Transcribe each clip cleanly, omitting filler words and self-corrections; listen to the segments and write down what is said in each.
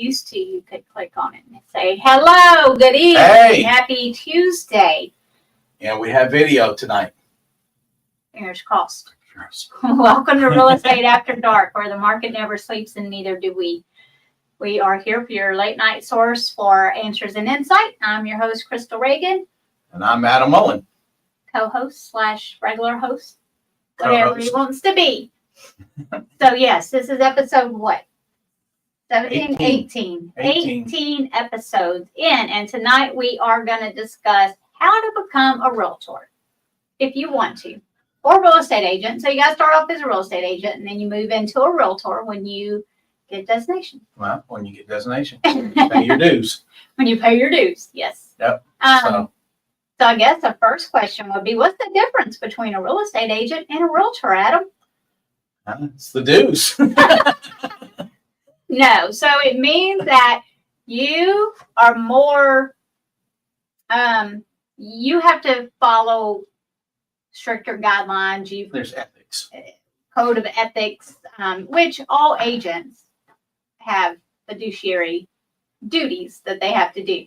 used to, you could click on it and say, hello, good evening, Hey. happy Tuesday. Yeah, we have video tonight. Fingers crossed. Welcome to Real Estate After Dark, where the market never sleeps and neither do we. We are here for your late night source for answers and insight. I'm your host, Crystal Reagan. And I'm Adam Mullen. Co-host / regular host, whatever he Co-host. wants to be. So yes, this is episode what? 17, 18 episodes in, and tonight we are going to discuss how to become a realtor if you want to, or real estate agent. So you got to start off as a real estate agent, and then you move into a realtor when you get designation. Well, when you get designation, pay your dues. When you pay your dues, yes. Yep. So I guess the first question would be, what's the difference between a real estate agent and a realtor, Adam? It's the dues. No, so it means that you are more, you have to follow stricter guidelines. There's ethics. Code of ethics, which all agents have fiduciary duties that they have to do.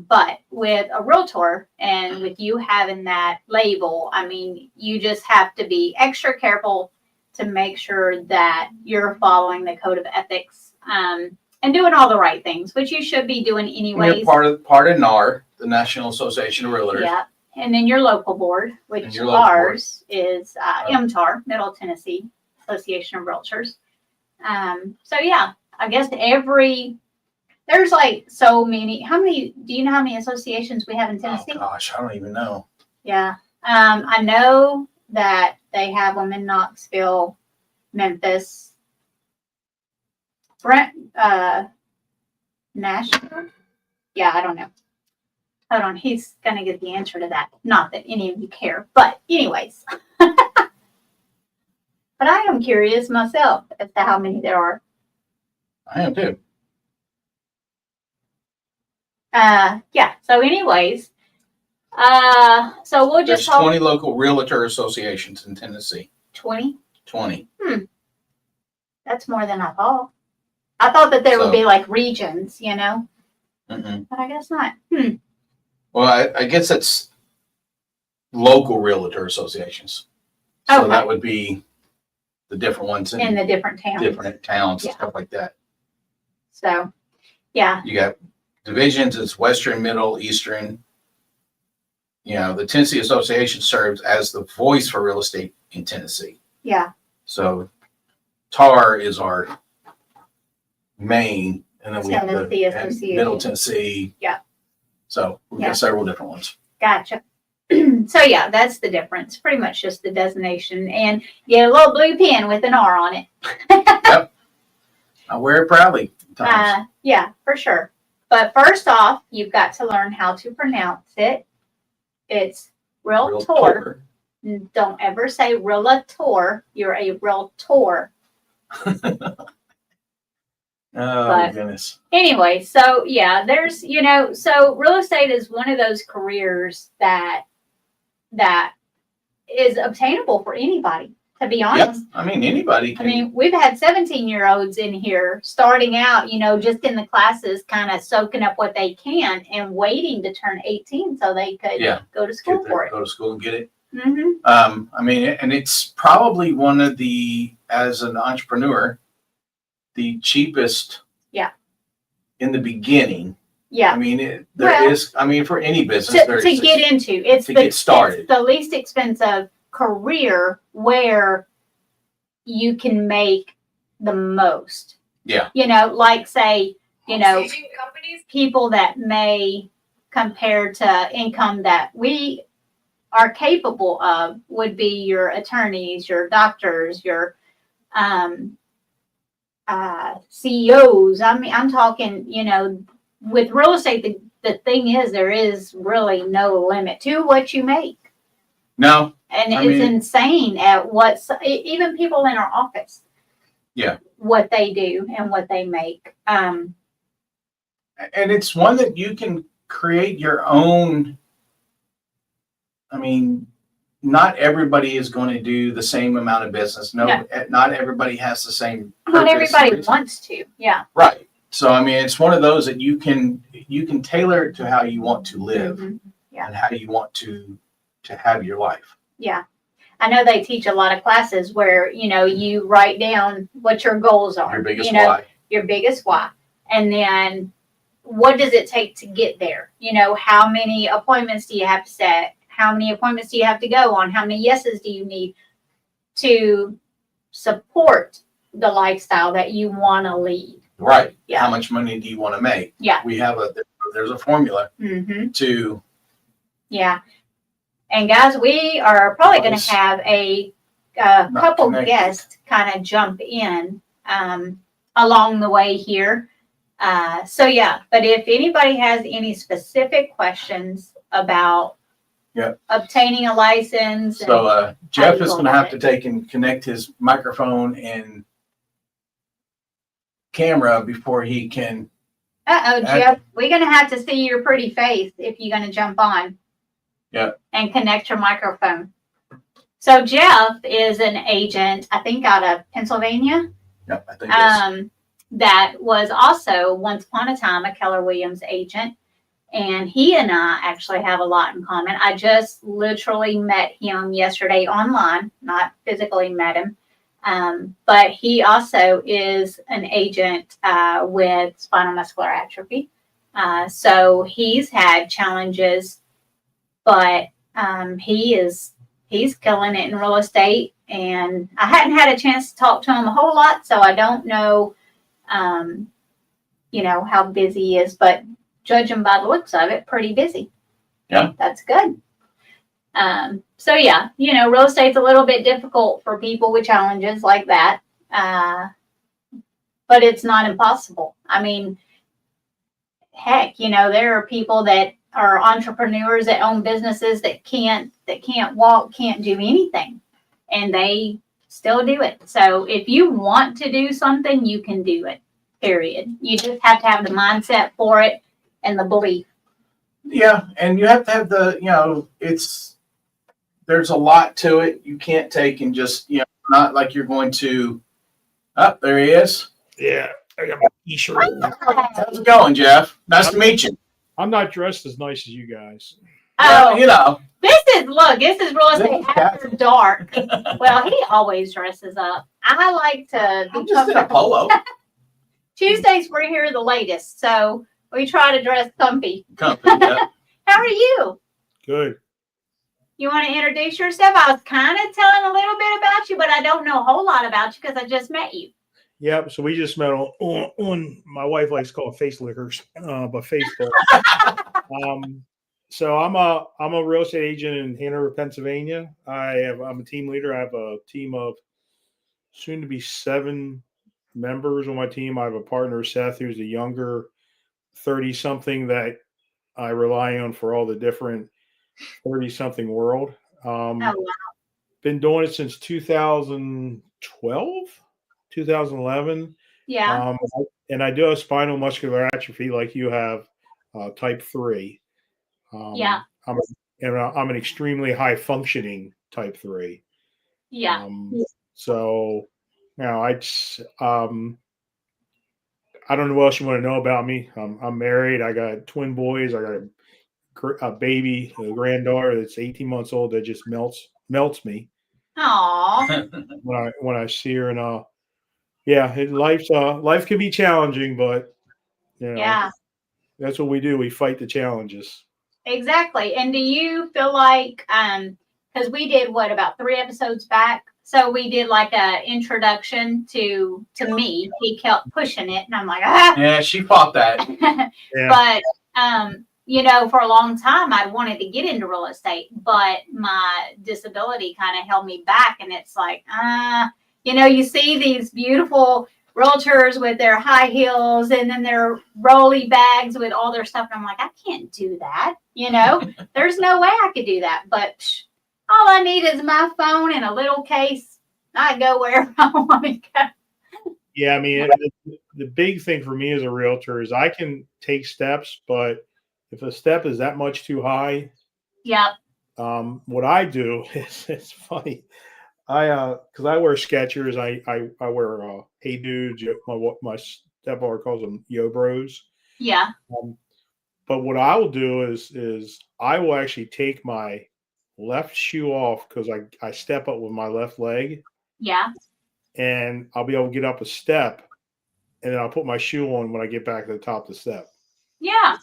But with a realtor and with you having that label, I mean, you just have to be extra careful to make sure that you're following the code of ethics and doing all the right things, which you should be doing anyways. You're part of NAR, the National Association of Realtors. Yeah. And then your local board, which ours is MTAR, Middle Tennessee Association of Realtors. So yeah, I guess there's like so many. Do you know how many associations we have in Tennessee? Oh gosh, I don't even know. Yeah. I know that they have them in Knoxville, Memphis, Nashville. Yeah, I don't know. Hold on, he's going to get the answer to that. Not that any of you care, but anyways. But I am curious myself as to how many there are. I am too. Yeah, so anyways, so we'll just There's 20 local realtor associations in Tennessee. 20? 20. That's more than I thought. I thought that there would be like regions, you know? Mm-mm. But I guess not. Well, I guess it's local realtor associations. So Okay. that would be the different ones In the different towns. different towns Yeah. and stuff like that. So, yeah. You got divisions, it's Western, Middle, Eastern. You know, the Tennessee Association serves as the voice for real estate in Tennessee. Yeah. So TAR is our main, and then we have Tennessee the Association. Middle Tennessee. Yeah. So we've Yeah. got several different ones. Gotcha. So yeah, that's the difference. Pretty much just the designation, and you get a little blue pen with an R on it. Yep. I wear it proudly sometimes. Yeah, for sure. But first off, you've got to learn how to pronounce it. It's realtor. Don't ever say realtor. You're a realtor. Oh, goodness. Anyway, so yeah, there's, so real estate is one of those careers that is obtainable for anybody, to be honest. Yep. I mean, anybody can. I mean, we've had 17-year-olds in here starting out, just in the classes, kind of soaking up what they can and waiting to turn 18 so they could go to school for it. Go to school and get it. Mm-hmm. I mean, and it's probably one of as an entrepreneur, the cheapest. Yeah. In the beginning. Yeah. I mean, for any business, to get into, get started. It's the least expensive career where you can make the most. Yeah. Like say, people that may compare to income that we are capable of would be your attorneys, your doctors, your CEOs. I mean, I'm talking, with real estate, the thing is, there is really no limit to what you make. No. And it's insane at even people in our office. Yeah. What they do and what they make. And it's one that you can create your own. I mean, not everybody is going to do the same amount of business. No. Not everybody has the same. Not everybody wants to. Yeah. Right. So I mean, it's one of those that you can tailor it to how you want to live Mhm. Yeah. and how you want to have your life. Yeah. I know they teach a lot of classes where, you write down what your goals are. Your biggest why. Your biggest why. And then what does it take to get there? How many appointments do you have to set? How many appointments do you have to go on? How many yeses do you need to support the lifestyle that you want to lead? Right. Yeah. How much money do you want to make? Yeah. We have there's a formula to. Yeah. And guys, we are probably going to have a couple guests kind of jump in along the way here. So yeah, but if anybody has any specific questions about obtaining a license. So Jeff is going to have to take and connect his microphone and camera before he can. Jeff, we're going to have to see your pretty face if you're going to jump on. Yeah. And connect your microphone. So Jeff is an agent, I think out of Pennsylvania. Yep, I think that was also once upon a time a Keller Williams agent. And he and I actually have a lot in common. I just literally met him yesterday online, not physically met him. But he also is an agent with spinal muscular atrophy. So he's had challenges, but he's killing it in real estate. And I hadn't had a chance to talk to him a whole lot, so I don't know, how busy he is. But judging by the looks of it, pretty busy. Yeah, that's good. So yeah, real estate's a little bit difficult for people with challenges like that, but it's not impossible. I mean, heck, there are people that are entrepreneurs that own businesses that can't walk, can't do anything, and they still do it. So if you want to do something, you can do it, period. You just have to have the mindset for it and the belief. Yeah, and you have to have there's a lot to it. You can't take and just, not like you're going to, there he is. Yeah, I got my t-shirt. How's it going, Jeff? Nice to meet you. I'm not dressed as nice as you guys. Oh, this is real estate after dark. Well, he always dresses up. I like to be just in a polo. Tuesdays we're here the latest, so we try to dress comfy. Yeah. How are you? Good. You want to introduce yourself? I was kind of telling a little bit about you, but I don't know a whole lot about you because I just met you. Yep. So we just met on my wife likes to call it face lickers, but Facebook. So I'm a real estate agent in Hanover, Pennsylvania. I'm a team leader. I have a team of soon to be 7 members on my team. I have a partner, Seth, who's a younger 30-something that I rely on for all the different 30-something world. Wow. Been doing it since 2012, 2011. Yeah. And I do have spinal muscular atrophy like you have, type 3. Yeah. I'm an extremely high functioning type 3. Yeah. So now I don't know what else you want to know about me. I'm married. I got twin boys. I got a baby, a granddaughter that's 18 months old that just melts me. Aww. when I see her, and life can be challenging, but that's what we do. We fight the challenges. Exactly. And do you feel like, because we did about 3 episodes back, so we did like a introduction to me. He kept pushing it, and I'm like, Yeah, she fought that. Yeah. But for a long time, I wanted to get into real estate, but my disability kind of held me back. And it's like, you see these beautiful realtors with their high heels and then their rolly bags with all their stuff. And I'm like, I can't do that. There's no way I could do that. But all I need is my phone and a little case. I go wherever I want to go. Yeah, I mean, the big thing for me as a realtor is I can take steps, but if a step is that much too high, what I do is, it's funny. Because I wear Skechers, I wear Hey Dude, my stepfather calls them yo bros. Yeah. But what I will do is I will actually take my left shoe off because I step up with my left leg, Yeah. and I'll be able to get up a step, and then I'll put my shoe on when I get back to the top of the step. Yeah.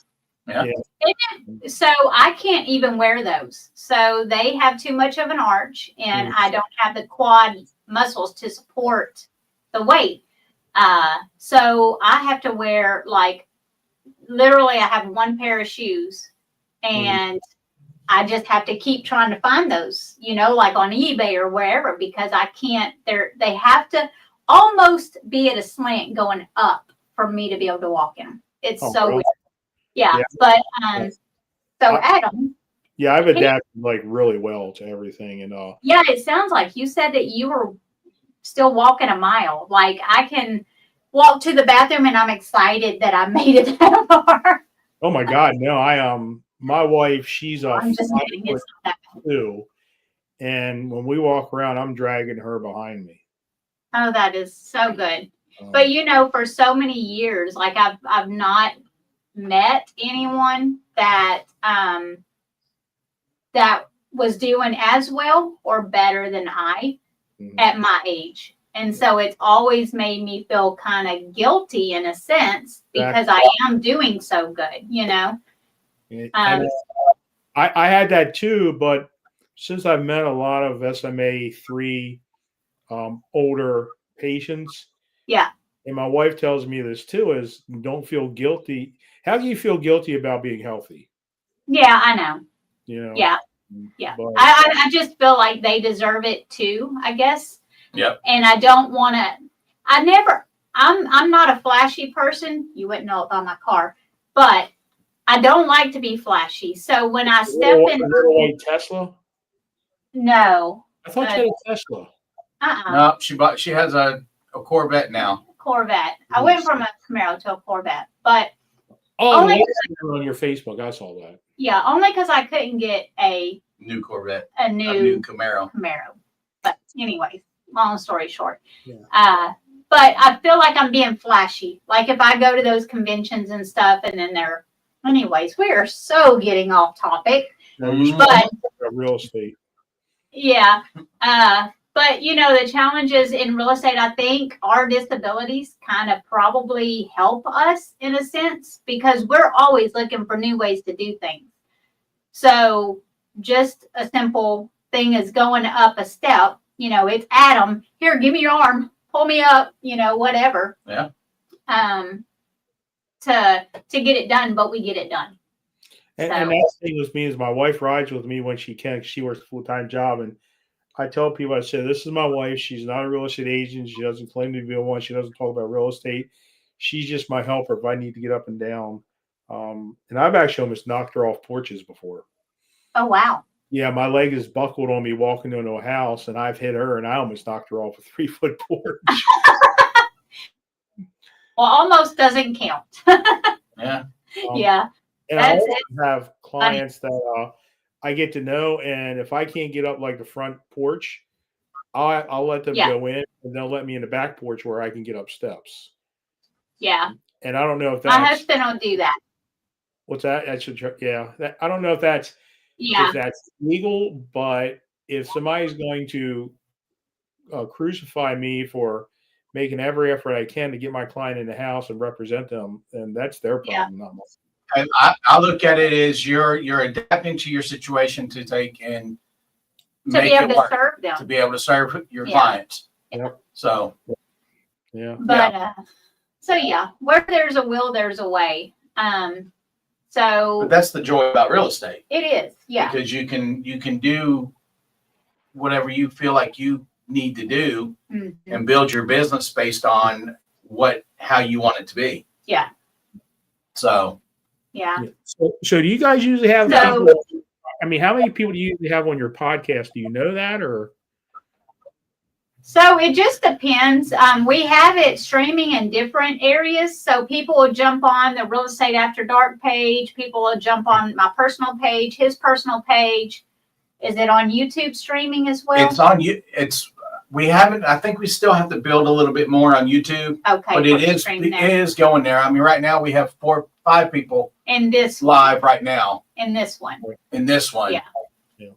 Yeah. So I can't even wear those. So they have too much of an arch, and I don't have the quad muscles to support the weight. So I have to wear, like, literally I have one pair of shoes, and I just have to keep trying to find those, like on eBay or wherever, because I can't, they have to almost be at a slant going up for me to be able to walk in them. It's so really? weird. Yeah. Yeah. But, so Adam. Yeah, I've adapted like really well to everything, and Yeah, it sounds like you said that you were still walking a mile. Like, I can walk to the bathroom and I'm excited that I made it that far. oh my God, no, my wife, she's a I'm just kidding. It's not that 5'2", and when we walk around, I'm dragging her behind me. Oh, that is so good. But for so many years, like I've not met anyone that that was doing as well or better than I at my age. And so it's always made me feel kind of guilty in a sense because I am doing so good, And I had that too, but since I've met a lot of SMA 3 older patients, yeah, and my wife tells me this too, is don't feel guilty. How can you feel guilty about being healthy? yeah, I know. Yeah. But I just feel like they deserve it too, I guess. Yep. And I don't want to. I'm not a flashy person. You wouldn't know it by my car, but I don't like to be flashy. So when I step in, little white Tesla. no. I thought you had a Tesla. No, she has a Corvette now. Corvette. I went from a Camaro to a Corvette, but only on your Facebook, I saw that. Yeah, only because I couldn't get a New Corvette. a new Camaro. But anyways, long story short, but I feel like I'm being flashy. Like if I go to those conventions and stuff, and then anyways, we are so getting off topic. But real estate. Yeah. But the challenges in real estate, I think our disabilities kind of probably help us in a sense because we're always looking for new ways to do things. So just a simple thing is going up a step, it's Adam, here, give me your arm, pull me up, whatever. Yeah. To get it done, but we get it done. And that thing with me is my wife rides with me when she can. She works a full-time job, and I tell people, I say, this is my wife. She's not a real estate agent. She doesn't claim to be one. She doesn't talk about real estate. She's just my helper if I need to get up and down. And I've actually almost knocked her off porches before. Oh, wow. Yeah, my leg is buckled on me walking into a house, and I've hit her, and I almost knocked her off a 3-foot porch. Well, almost doesn't count. Yeah. Yeah. And I also have clients that I get to know, and if I can't get up like the front porch, I'll let them go in, and they'll let me in the back porch where I can get up steps. Yeah. And I don't know if my husband will do that. What's that? I don't know if that's legal, but if somebody's going to crucify me for making every effort I can to get my client in the house and represent them, then that's their problem, not mine. And I look at it as you're adapting to your situation to take and to be able to serve them, to be able to serve your clients. Yep. So but where there's a will, there's a way. So but that's the joy about real estate. It is, because you can do whatever you feel like you need to do and build your business based on how you want it to be. Yeah. So. Yeah. So do you guys usually have? How many people do you usually have on your podcast? Do you know that, or? So it just depends. We have it streaming in different areas. So people will jump on the Real Estate After Dark page. People will jump on my personal page, his personal page. Is it on YouTube streaming as well? It's on you. It's we haven't. I think we still have to build a little bit more on YouTube, Okay. but it is going there. I mean, right now we have 4, 5 people In this live right now in this one. in this one. Yeah.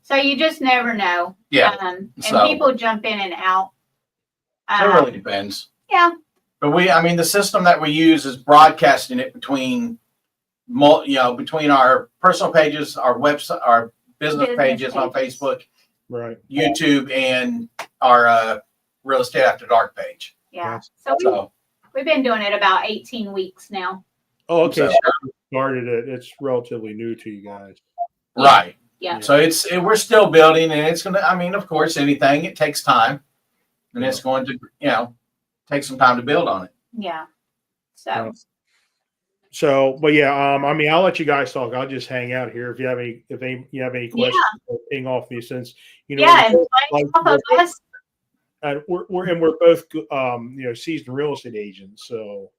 So you just never know. Yeah. And So- people jump in and out. So it really depends. Yeah. But the system that we use is broadcasting it between, between our personal pages, our website, our business pages on Facebook, Right. YouTube, and our Real Estate After Dark page. Yeah. Yes. So we've been doing it about 18 weeks now. Oh, okay. So- So you started it. It's relatively new to you guys. Right. Yeah. So we're still building, and it's gonna. I mean, of course, anything it takes time, and it's going to take some time to build on it. Yeah. So Yeah. So, but yeah, I mean, I'll let you guys talk. I'll just hang out here. If you have any questions, ping off me, since yeah, and like, off of us. and we're both seasoned real estate agents. So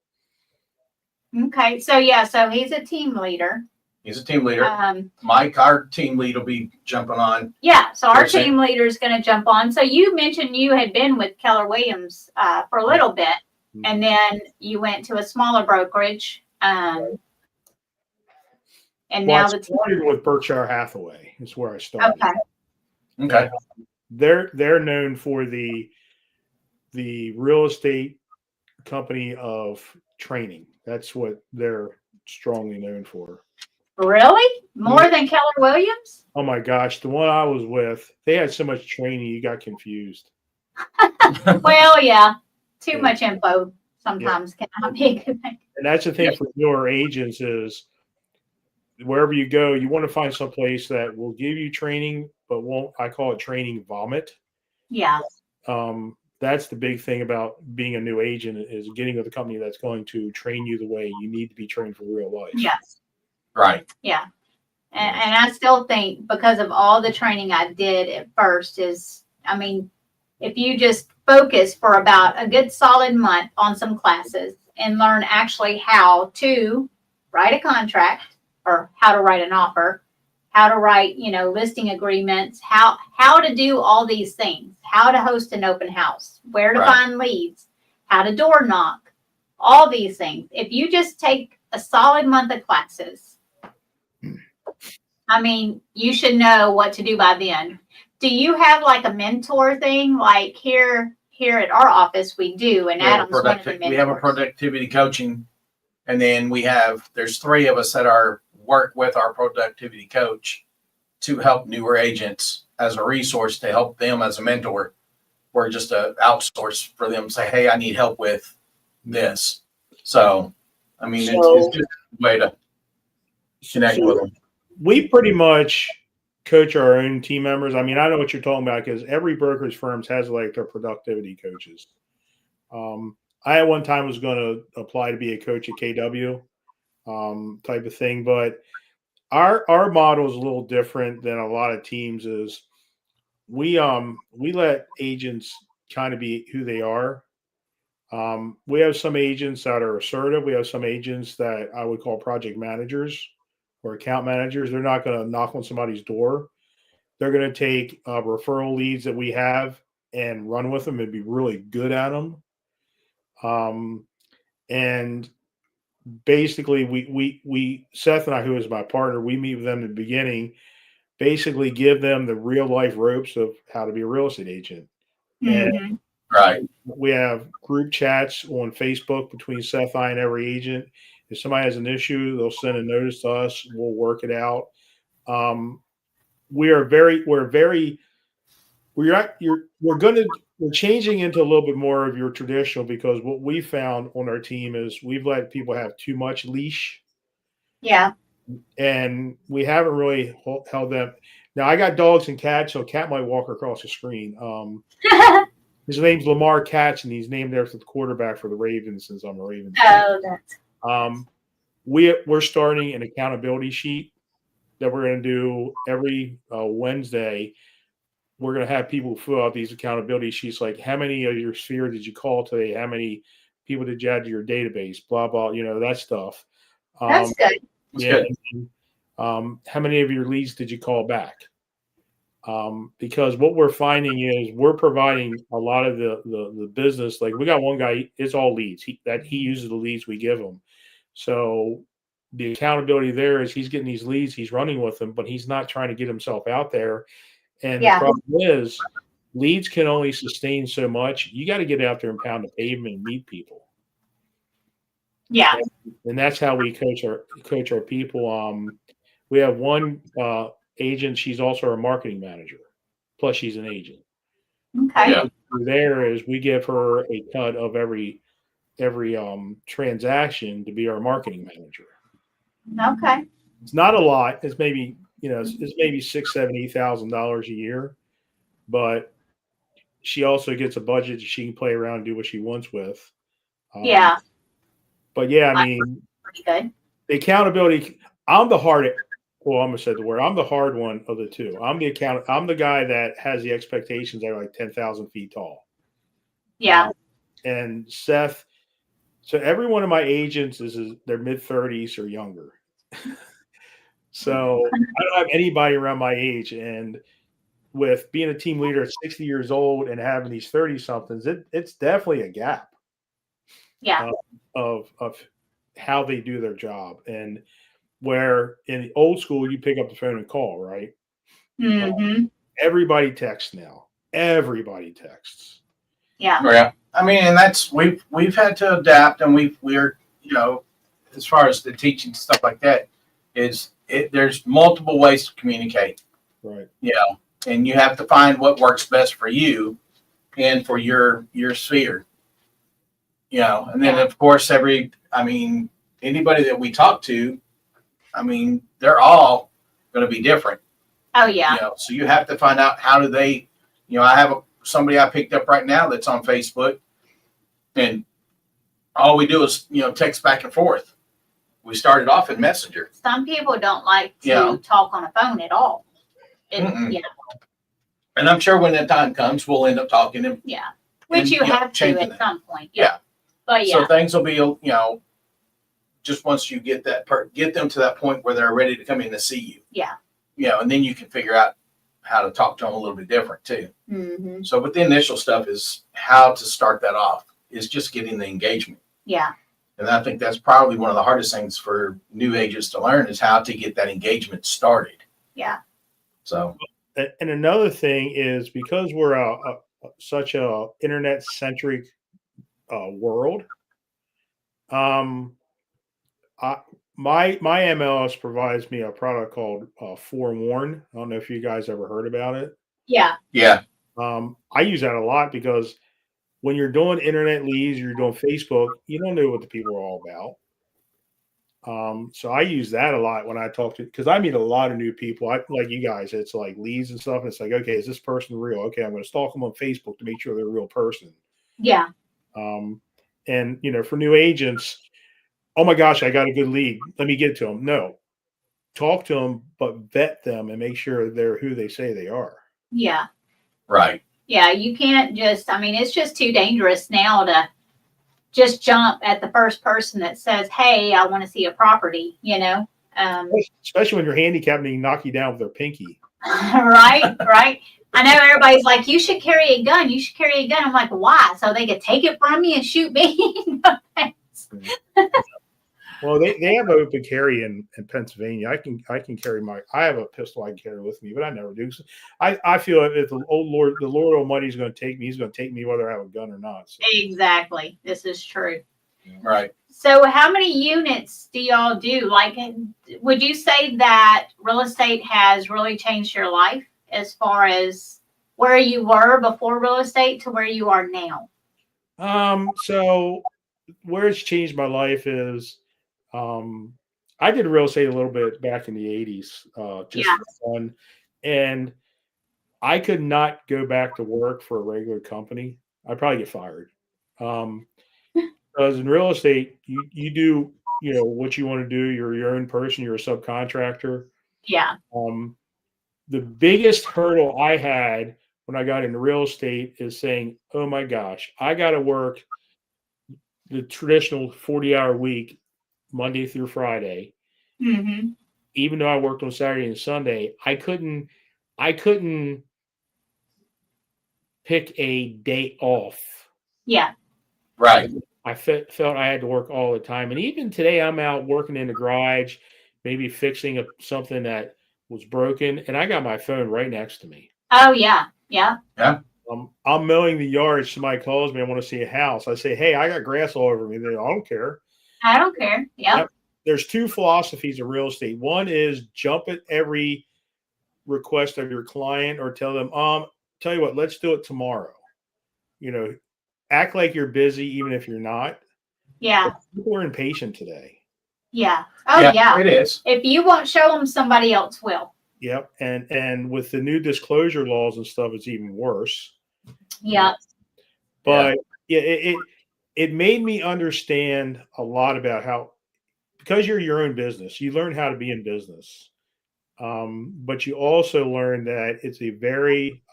Okay. So yeah, so he's a team leader. He's a team leader. Mike, Our team lead, will be jumping on. yeah, so our You're saying- team leader is going to jump on. So you mentioned you had been with Keller Williams for a little bit, and then you went to a smaller brokerage. And now I started with Berkshire Hathaway. Is where I started. okay, Okay. They're known for the real estate company of training. That's what they're strongly known for. really more than Keller Williams? Oh my gosh, the one I was with, they had so much training, you got confused. Well, yeah, too Yeah. much info sometimes cannot be a good thing. And that's the thing for newer agents is wherever you go, you want to find some place that will give you training, but won't. I call it training vomit. Yeah, That's the big thing about being a new agent is getting with a company that's going to train you the way you need to be trained for real life. yes. Right. Yeah. And I still think because of all the training I did at first if you just focus for about a good solid month on some classes and learn actually how to write a contract or how to write an offer, how to write, listing agreements, how to do all these things, how to host an open house, where to Right. find leads, how to door knock, all these things. If you just take a solid month of classes, you should know what to do by then. Do you have like a mentor thing? Like here at our office, we do, and Adam's one of the mentors. We have a productivity coaching, and then there's 3 of us that work with our productivity coach to help newer agents as a resource to help them as a mentor. We're just a outsource for them. Say, hey, I need help with this. So, it's just a way to connect with them. We pretty much coach our own team members. I know what you're talking about because every brokerage firm has like their productivity coaches. I at one time was going to apply to be a coach at KW type of thing, but our model is a little different than a lot of teams. Is we let agents kind of be who they are. We have some agents that are assertive. We have some agents that I would call project managers or account managers. They're not going to knock on somebody's door. They're going to take referral leads that we have and run with them and be really good at them. And basically we Seth and I, who is my partner, we meet with them in the beginning, basically give them the real life ropes of how to be a real estate agent. And Right. we have group chats on Facebook between Seth, I, and every agent. If somebody has an issue, they'll send a notice to us. We'll work it out. We're changing into a little bit more of your traditional, because what we found on our team is we've let people have too much leash. Yeah. And we haven't really held them. Now I got dogs and cats, so a cat might walk across the screen. His name's Lamar Katz, and he's named after the quarterback for the Ravens, since I'm a Ravens fan. that's We're starting an accountability sheet that we're going to do every Wednesday. We're going to have people fill out these accountability sheets, like how many of your sphere did you call today? How many people did you add to your database? Blah, blah, that stuff. good. That's good. How many of your leads did you call back? Because what we're finding is we're providing a lot of the business. Like we got one guy, it's all leads. He uses the leads we give him. So the accountability there is he's getting these leads, he's running with them, but he's not trying to get himself out there. And the Yeah. problem is leads can only sustain so much. You got to get out there and pound the pavement and meet people. Yeah. And that's how we coach our people. We have one agent. She's also our marketing manager. Plus, she's an agent. Okay. Yeah. There is we give her a cut of every transaction to be our marketing manager. Okay. It's not a lot. It's maybe it's maybe $6,000-$8,000 a year, but she also gets a budget that she can play around and do what she wants with. Yeah. But yeah, I mean, Pretty good. the accountability. I'm the hard. Well, I'm gonna say the word. I'm the hard one of the two. I'm the guy that has the expectations that are like 10,000 feet tall. Yeah. And Seth. So every one of my agents is their mid-30s or younger. So I don't have anybody around my age. And with being a team leader at 60 years old and having these 30-somethings, it's definitely a gap. Yeah. Of how they do their job. And where in the old school, you pick up the phone and call, right? Mm-hmm. Everybody texts now. Everybody texts. Yeah. Yeah. I mean, and that's we've had to adapt, and we're as far as the teaching stuff like that there's multiple ways to communicate. Right. And you have to find what works best for you and for your sphere. And then of course anybody that we talk to, they're all going to be different. Oh yeah. So you have to find out how do they, I have somebody I picked up right now that's on Facebook, and all we do is, text back and forth. We started off in Messenger. Some people don't like to Yeah. talk on a phone at all. Mm-mm. And I'm sure when that time comes, we'll end up talking. And, Yeah. Which and, you have to changing at that. some point. Yeah. But yeah. So things will be, just once you get get them to that point where they're ready to come in to see you. Yeah. And then you can figure out how to talk to them a little bit different too. Mm-hmm. So, but the initial stuff is how to start that off is just getting the engagement. Yeah. And I think that's probably one of the hardest things for new agents to learn is how to get that engagement started. Yeah. So, And another thing is because we're such a internet centric world. My MLS provides me a product called Forewarn. I don't know if you guys ever heard about it. Yeah. yeah. I use that a lot because when you're doing internet leads, you're doing Facebook, you don't know what the people are all about. So I use that a lot when I talk to, because I meet a lot of new people. Like you guys, it's like leads and stuff. And it's like, okay, is this person real? Okay, I'm going to stalk them on Facebook to make sure they're a real person. Yeah. And for new agents, oh my gosh, I got a good lead. Let me get to them. No, talk to them, but vet them and make sure they're who they say they are. Yeah. Right. Yeah. You can't just, it's just too dangerous now to just jump at the first person that says, hey, I want to see a property, Especially when you're handicapped and they knock you down with their pinky. Right. I know everybody's like, you should carry a gun. You should carry a gun. I'm like, why? So they could take it from me and shoot me? No, thanks. Well, they have open carry in Pennsylvania. I can carry I have a pistol I can carry with me, but I never do. So I feel if the Lord Almighty is going to take me, He's going to take me whether I have a gun or not. So. Exactly. This is true. Right. So how many units do y'all do? Like, would you say that real estate has really changed your life as far as where you were before real estate to where you are now? So where it's changed my life is, I did real estate a little bit back in the 80s, just for fun. And I could not go back to work for a regular company. I'd probably get fired. Because in real estate, you do, what you want to do. You're your own person. You're a subcontractor. Yeah. The biggest hurdle I had when I got into real estate is saying, oh my gosh, I got to work the traditional 40-hour week, Monday through Friday. Mm-hmm. Even though I worked on Saturday and Sunday, I couldn't I couldn't pick a day off. Yeah. Right. I felt I had to work all the time. And even today, I'm out working in the garage, maybe fixing something that was broken, and I got my phone right next to me. Oh, yeah. Yeah. I'm mowing the yard. Somebody calls me. I want to see a house. I say, hey, I got grass all over me. They go, I don't care. I don't care. Yep. Yep. There's two philosophies of real estate. One is jump at every request of your client or tell them, tell you what, let's do it tomorrow. Act like you're busy, even if you're not. Yeah. But people are impatient today. Yeah. Oh, yeah. It is. If you won't show them, somebody else will. Yep. And with the new disclosure laws and stuff, it's even worse. Yeah. But it made me understand a lot about how, because you're your own business, you learn how to be in business. But you also learn that it's a very,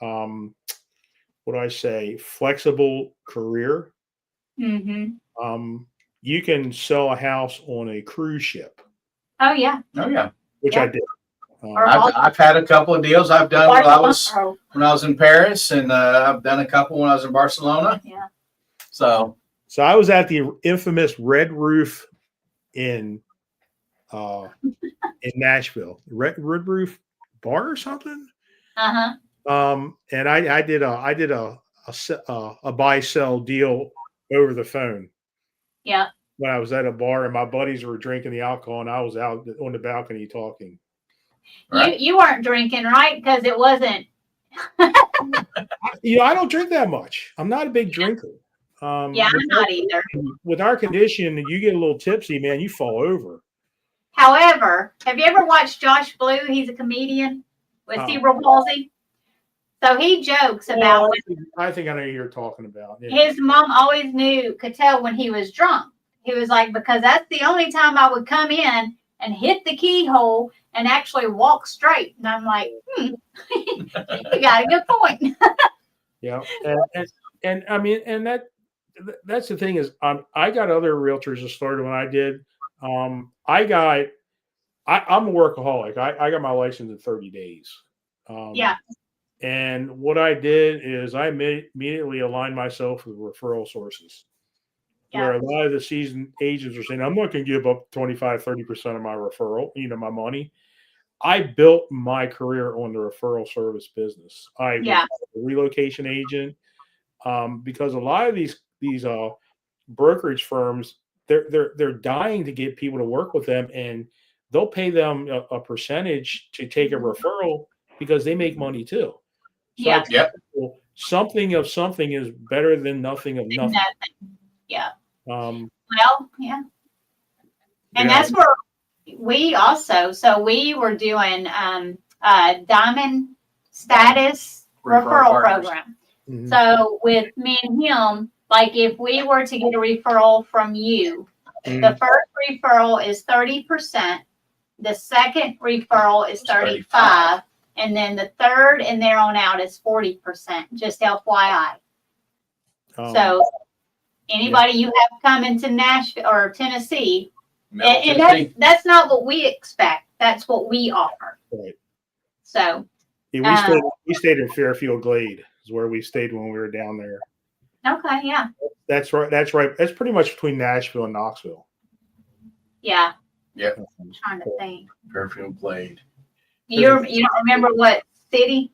flexible career. Mm-hmm. You can sell a house on a cruise ship. Oh, yeah. Oh yeah. Which Yeah. I did. I've had a couple of deals I've done when I was in Paris, and I've done a couple when I was in Barcelona. Yeah. So I was at the infamous Red Roof in Nashville, Red Roof Bar or something. Uh-huh. And I did a buy sell deal over the phone. Yeah. When I was at a bar and my buddies were drinking the alcohol and I was out on the balcony talking. Right. You weren't drinking, right? Because it wasn't. I don't drink that much. I'm not a big drinker. Yeah, I'm not either. With our condition, you get a little tipsy, man, you fall over. However, have you ever watched Josh Blue? He's a comedian with cerebral palsy. So he jokes about I think I know who you're talking about. Yeah. His mom always could tell when he was drunk. He was like, because that's the only time I would come in and hit the keyhole and actually walk straight. And I'm like, you got a good point. Yeah. And I mean, and that's the thing is, I got other realtors that started when I did. I'm a workaholic. I got my license in 30 days. Yeah. And what I did is I immediately aligned myself with referral sources. Yeah. Where a lot of the seasoned agents are saying, I'm not going to give up 25, 30% of my referral, my money. I built my career on the referral service business. I was a relocation agent because a lot of these brokerage firms, they're dying to get people to work with them, and they'll pay them a percentage to take a referral because they make money too. So something of something is better than nothing of nothing. Yeah. Well, yeah. And that's where we also, so we were doing Diamond Status referral program. Mm-hmm. So with me and him, like if we were to get a referral from you, the first referral is 30%. The second referral is 35%. And then the third and there on out is 40%, just FYI. So anybody you have coming to Nashville or Tennessee, and that's not what we expect. That's what we offer. Right. So we stayed in Fairfield Glade is where we stayed when we were down there. Okay, yeah. That's right. That's right. That's pretty much between Nashville and Knoxville. Yeah. Yeah. I'm trying to think. Fairfield Glade. You don't remember what city?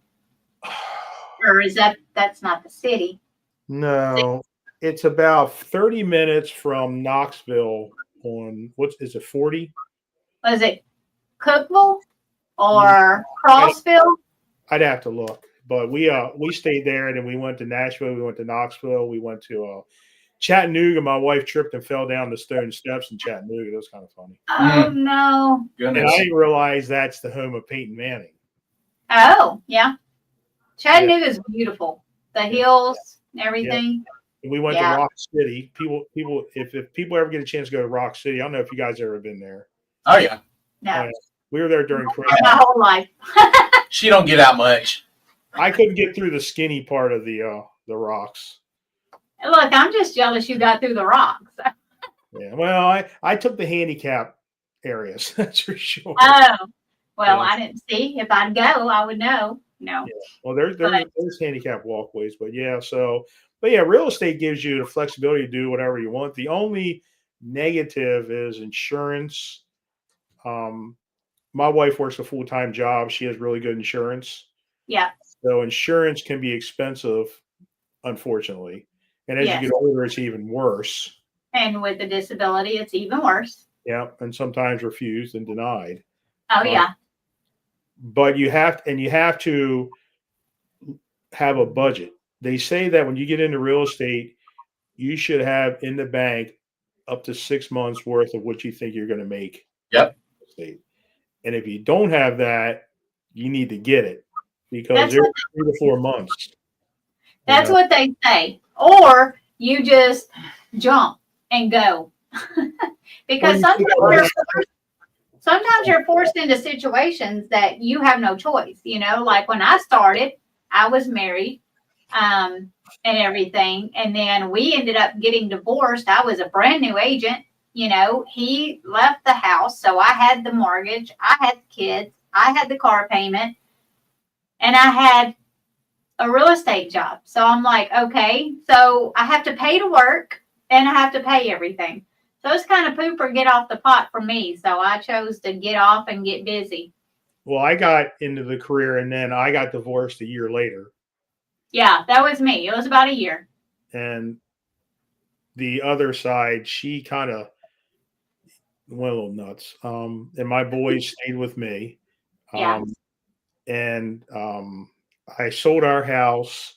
Or is that's not the city? No, it's about 30 minutes from Knoxville on is it 40? Was it Cookville or Crossville? I'd have to look, but we stayed there and then we went to Nashville, we went to Knoxville, we went to Chattanooga. My wife tripped and fell down the stone steps in Chattanooga. That was kind of funny. Oh no! Goodness. And I didn't realize that's the home of Peyton Manning. Oh yeah, Chattanooga is beautiful. The hills, everything. And we went to Rock City. People, if people ever get a chance to go to Rock City, I don't know if you guys ever been there. Oh yeah. No. We were there during Christmas. My whole life. She don't get out much. I couldn't get through the skinny part of the rocks. Look, I'm just jealous you got through the rocks. Yeah, well, I took the handicap areas. That's for sure. Oh, well, I didn't see. If I'd go, I would know. No. Well, there's But- there's handicap walkways, but yeah. But yeah, real estate gives you the flexibility to do whatever you want. The only negative is insurance. Um, my wife works a full-time job. She has really good insurance. Yeah. So insurance can be expensive, unfortunately. And as Yes. you get older, it's even worse. And with the disability, it's even worse. Yeah, and sometimes refused and denied. Oh yeah. But you have to have a budget. They say that when you get into real estate, you should have in the bank up to 6 months worth of what you think you're going to make. Yep. And if you don't have that, you need to get it because That's there's what- 3 to 4 months. That's what they say. Or you just jump and go. Because Well, you think sometimes you're forced into situations that you have no choice. Like when I started, I was married and everything. And then we ended up getting divorced. I was a brand new agent. He left the house. So I had the mortgage. I had the kids. I had the car payment. And I had a real estate job. So I'm like, okay, so I have to pay to work and I have to pay everything. So it's kind of poop or get off the pot for me. So I chose to get off and get busy. Well, I got into the career and then I got divorced a year later. Yeah, that was me. It was about a year. And the other side, she kind of went a little nuts. And my boys stayed with me. Yeah. And I sold our house.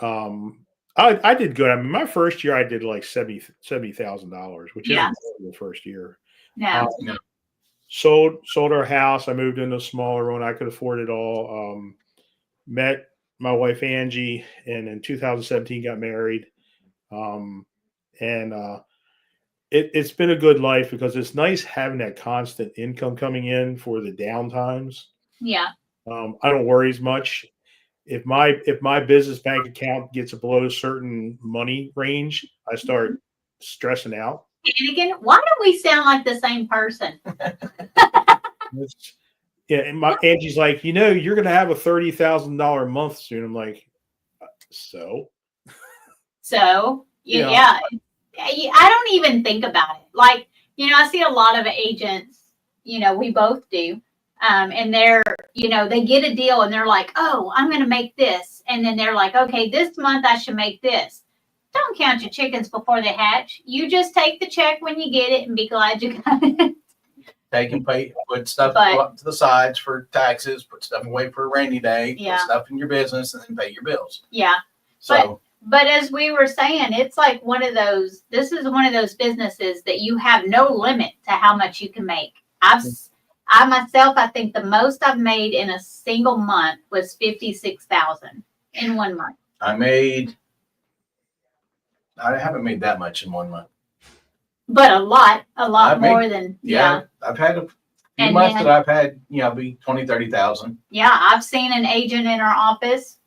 I did good. I mean, my first year I did like $70,000, which Yeah. isn't the first year. No. Sold our house. I moved into a smaller one. I could afford it all. Met my wife Angie, and in 2017 got married. It's been a good life because it's nice having that constant income coming in for the down times. Yeah. I don't worry as much. If my business bank account gets below a certain money range, I start stressing out. And again, why do we sound like the same person? Yeah, and Angie's like, you're going to have a $30,000 a month soon. I'm like, so. So Yeah. yeah, I don't even think about it. Like, I see a lot of agents, we both do. And they're, they get a deal and they're like, oh, I'm going to make this. And then they're like, okay, this month I should make this. Don't count your chickens before they hatch. You just take the check when you get it and be glad you got it. Take and pay, put stuff But- up to the sides for taxes, put stuff away for a rainy day, Yeah. put stuff in your business, and then pay your bills. Yeah. So But as we were saying, it's like this is one of those businesses that you have no limit to how much you can make. I myself, I think the most I've made in a single month was 56,000 in 1 month. I haven't made that much in 1 month. But a lot I've made- more than, yeah. I've had a few And months then- that I've had, be 20, 30,000. Yeah, I've seen an agent in our office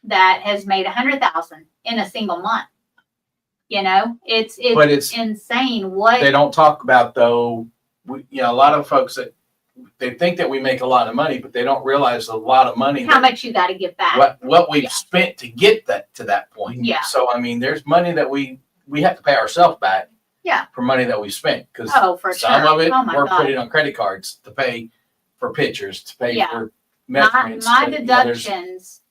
that has made 100,000 in a single month. It's But it's, insane what. they don't talk about though, a lot of folks that they think that we make a lot of money, but they don't realize a lot of money. how much you got to give back. What we've spent to get that to that point. Yeah. So I mean, there's money that we have to pay ourselves back. Yeah. For money that we spent, because Oh, for some sure. of it Oh my we're God. putting on credit cards to pay for pictures, to pay Yeah. for my measurements. There's- deductions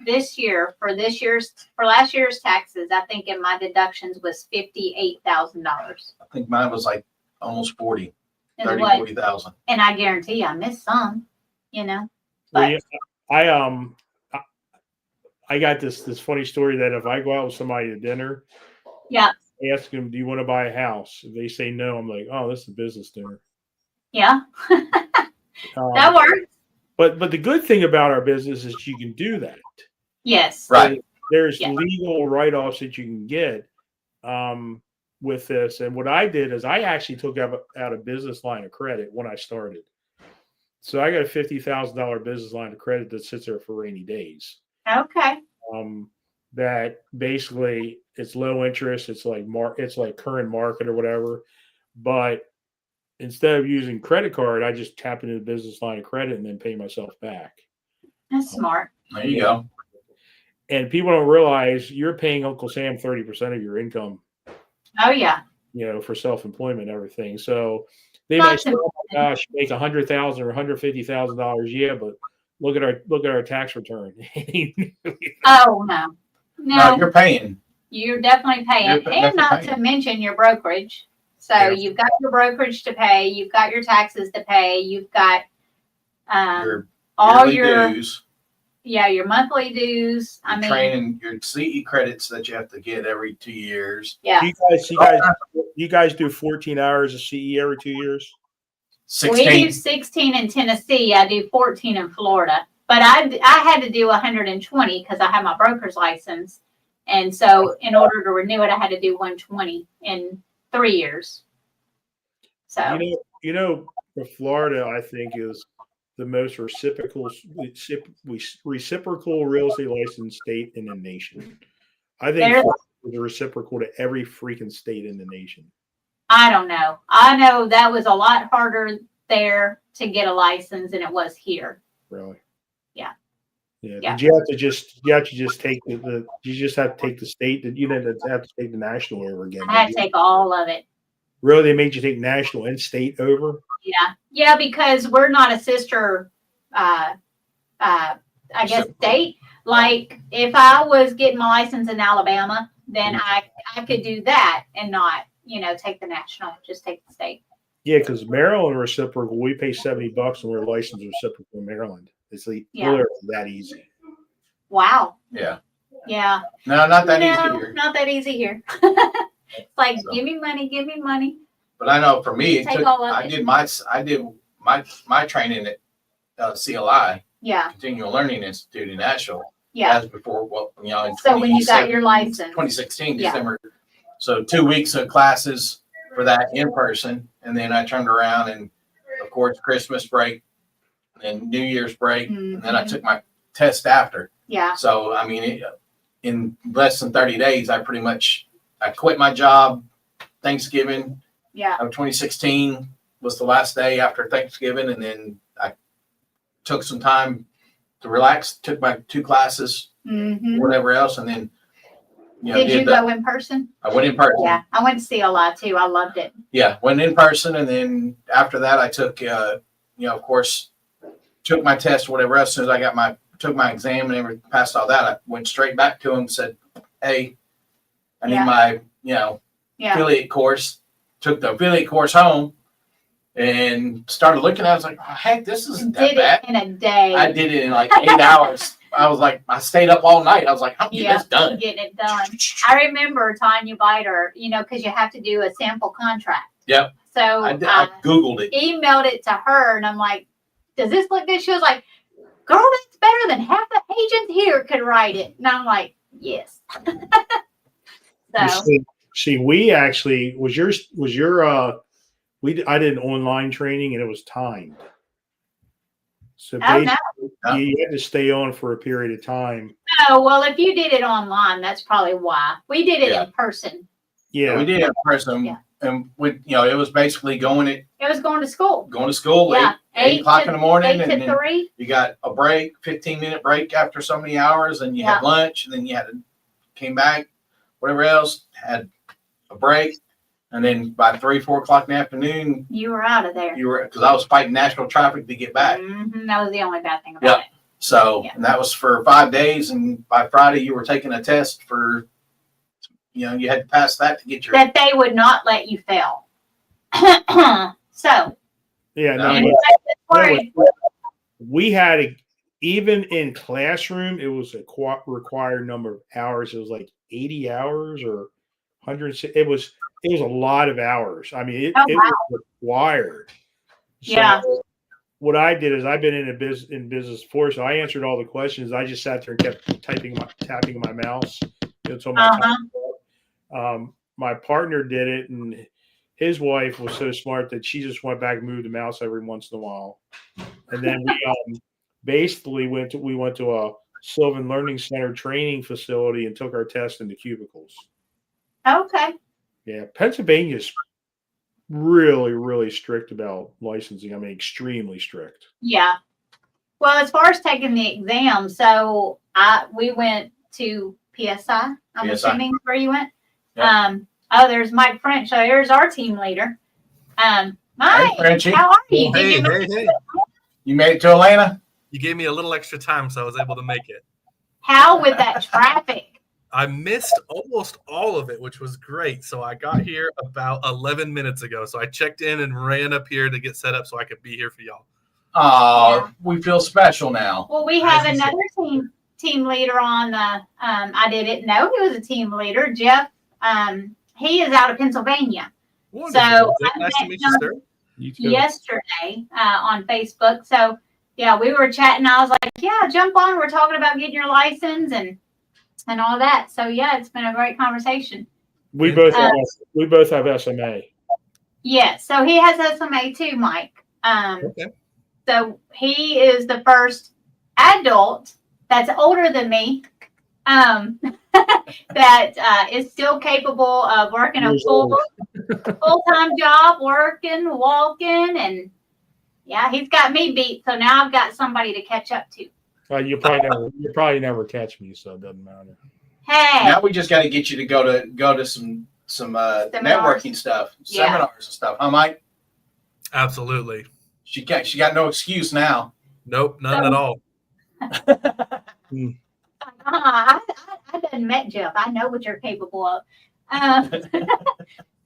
this year for last year's taxes, I think in my deductions was $58,000. I think mine was like almost 40, And 30, what? 40,000. And I guarantee I missed some. Well, But- yeah, I got this funny story that if I go out with somebody to dinner, Yeah. I ask them, "Do you want to buy a house?" If they say no, I'm like, "Oh, this is a business dinner." Yeah, Um, that works. But the good thing about our business is you can do that. Yes. Right. There's Yeah. legal write-offs that you can get with this. And what I did is I actually took out a business line of credit when I started. So I got a $50,000 business line of credit that sits there for rainy days. Okay. That basically it's low interest. It's like current market or whatever. But instead of using credit card, I just tap into the business line of credit and then pay myself back. That's smart. There you go. And people don't realize you're paying Uncle Sam 30% of your income, Oh yeah. for self-employment and everything. So they Well, might it's say, "Oh my gosh, make $100,000 or $150,000." Yeah, but look at our tax return. Oh no. No, No, you're paying. you're definitely paying. You're And definitely not paying. to mention your brokerage. So Yeah. you've got your brokerage to pay, you've got your taxes to pay, you've got Your all yearly your dues, your monthly dues. I your mean, training, your CE credits that you have to get every 2 years. yeah. You guys do 14 hours of CE every 2 years? We do 16. 16 in Tennessee. I do 14 in Florida. But I had to do 120 because I have my broker's license. And so in order to renew it, I had to do 120 in 3 years. So For Florida, I think is the most reciprocal real estate licensed state in the nation. I think There's- Florida is reciprocal to every freaking state in the nation. I don't know. I know that was a lot harder there to get a license than it was here. Really? Yeah. Yeah. Yeah. Did you have to just take you just have to take the state that you didn't have to take the national over again? I had did to you? take all of it. Really, they made you take national and state over? Yeah. Yeah, because we're not a sister I guess state. Like if I was getting my license in Alabama, then I could do that and not, take the national, just take the state. Yeah, because Maryland reciprocal, we pay $70 and we're licensed reciprocal in Maryland. It's literally that easy. Wow. Yeah. Yeah. No, not that No, easy here. not that easy here. It's like, So. give me money. But I know for me, Take all of I it. did my training at CLI, Yeah. Continual Learning Institute in Nashville. Yeah. As before, in So when you got your license. 2016 Yeah. December. So 2 weeks of classes for that in person, and then I turned around and, of course, Christmas break, and then New Year's break, and then I Mhm. took my test after. Yeah. So I mean, in less than 30 days, I quit my job. Thanksgiving Yeah. of 2016 was the last day after Thanksgiving, and then I took some time to relax. Took my 2 classes, Mm-hmm. whatever else, and then Did you go in person? I went in person. Yeah. I went to CLI too. I loved it. Yeah, went in person, and then after that, I took, of course, took my test, whatever else. As soon as I took my exam and passed all that, I went straight back to him and said, "Hey, I need Yeah. my, Yeah. affiliate course." Took the affiliate course home and started looking at it. I was like, oh, heck, this isn't that Did bad. it in a day. I did it in like 8 hours. I stayed up all night. I was like, I'm getting this done. Getting it done. I remember Tanya Biter, because you have to do a sample contract. Yep. So I Googled it. emailed it to her, and I'm like, does this look good? She was like, girl, that's better than half the agents here could write it. And I'm like, yes. So, See, we actually I did an online training and it was timed. So oh, basically, no. you had to stay on for a period of time. Oh, well, if you did it online, that's probably why. We did it Yeah. in person. Yeah, We did it in person, Yeah. and it was basically going It was going to school. to school Yeah. 8 o'clock in the morning, 8 and to then 3. you got a break, 15-minute break after so many hours, and you had lunch, and then came back, whatever else, had a break, and then by 3-4 o'clock in the afternoon, You were out of there. because I was fighting national traffic to get back. Mhm, that was the only bad thing about it. So, Yeah. and that was for 5 days, and by Friday you were taking a test for, you had to pass that to get your. That they would not let you fail. So, yeah. No. No, worried. we had even in classroom, it was a required number of hours. It was like 80 hours or 100. It was a lot of hours. I mean, it was required. So Yeah. what I did is I've been in business before, so I answered all the questions. I just sat there and kept tapping my mouse until my time was up. My partner did it, and his wife was so smart that she just went back and moved the mouse every once in a while. And then we basically went to a Sylvan Learning Center training facility and took our test in the cubicles. Okay. Yeah, Pennsylvania's really, really strict about licensing. I mean, extremely strict. Yeah. Well, as far as taking the exam, so we went to PSI. I'm PSI. assuming is where you went. Yep. There's Mike French. So there's our team leader. Mike, Frenchie. how are you? Hey, Did you hey, hey. You made it to Atlanta? You gave me a little extra time, so I was able to make it. How with that traffic? I missed almost all of it, which was great. So I got here about 11 minutes ago. So I checked in and ran up here to get set up so I could be here for y'all. Oh, Yeah. we feel special now. Well, we have As you another team leader on the. I didn't know he was a team leader. Jeff. He is out of Pennsylvania. Wonderful. So, Nice I to meet met you, sir. You too. Yesterday on Facebook. So yeah, we were chatting. I was like, yeah, jump on. We're talking about getting your license and all that. So yeah, it's been a great conversation. We both have SMA. Yeah. So he has SMA too, Mike. Okay. So he is the first adult that's older than me that is still capable of working a Years old. full-time job, working, walking, and yeah, he's got me beat. So now I've got somebody to catch up to. You probably never catch me, so it doesn't matter. Hey, Now we just got to get you to go to some networking stuff, Yeah. seminars and stuff. Huh, Mike? Absolutely. She got no excuse now. Nope, none at all. I done met Jeff. I know what you're capable of.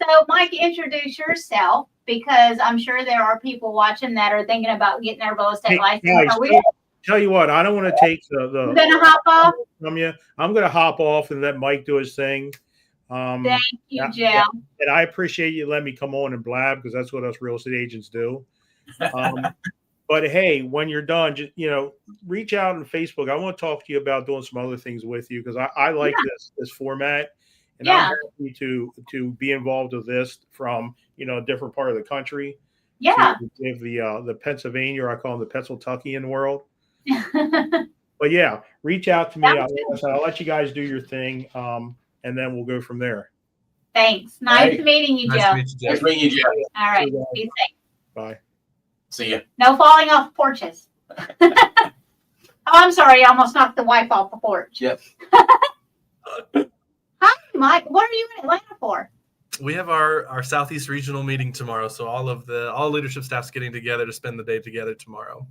So, Mike, introduce yourself because I'm sure there are people watching that are thinking about getting their real estate Hey, license. guys, Are we tell you what, I don't want to take the gonna hop off? from you. I'm going to hop off and let Mike do his thing. Thank you, yeah, Jeff. And I appreciate you letting me come on and blab because that's what us real estate agents do. But hey, when you're done, just reach out on Facebook. I want to talk to you about doing some other things with you because I like this format, and I'm happy to be involved with this from a different part of the country. Yeah. To give the Pennsylvania, or I call them the Pennsyltuckian world. But yeah, reach out to me. I'll let you guys do your thing, and then we'll go from there. Thanks. Nice meeting you, Nice Jeff. to meet you, Nice Jeff. meeting you, Jeff. All right. See you. Be safe. Bye. See ya. No falling off porches. Oh, I'm sorry. I almost knocked the wife off the porch. Yep. Hi, Mike. What are you in Atlanta for? We have our Southeast Regional meeting tomorrow, so all leadership staff's getting together to spend the day together tomorrow.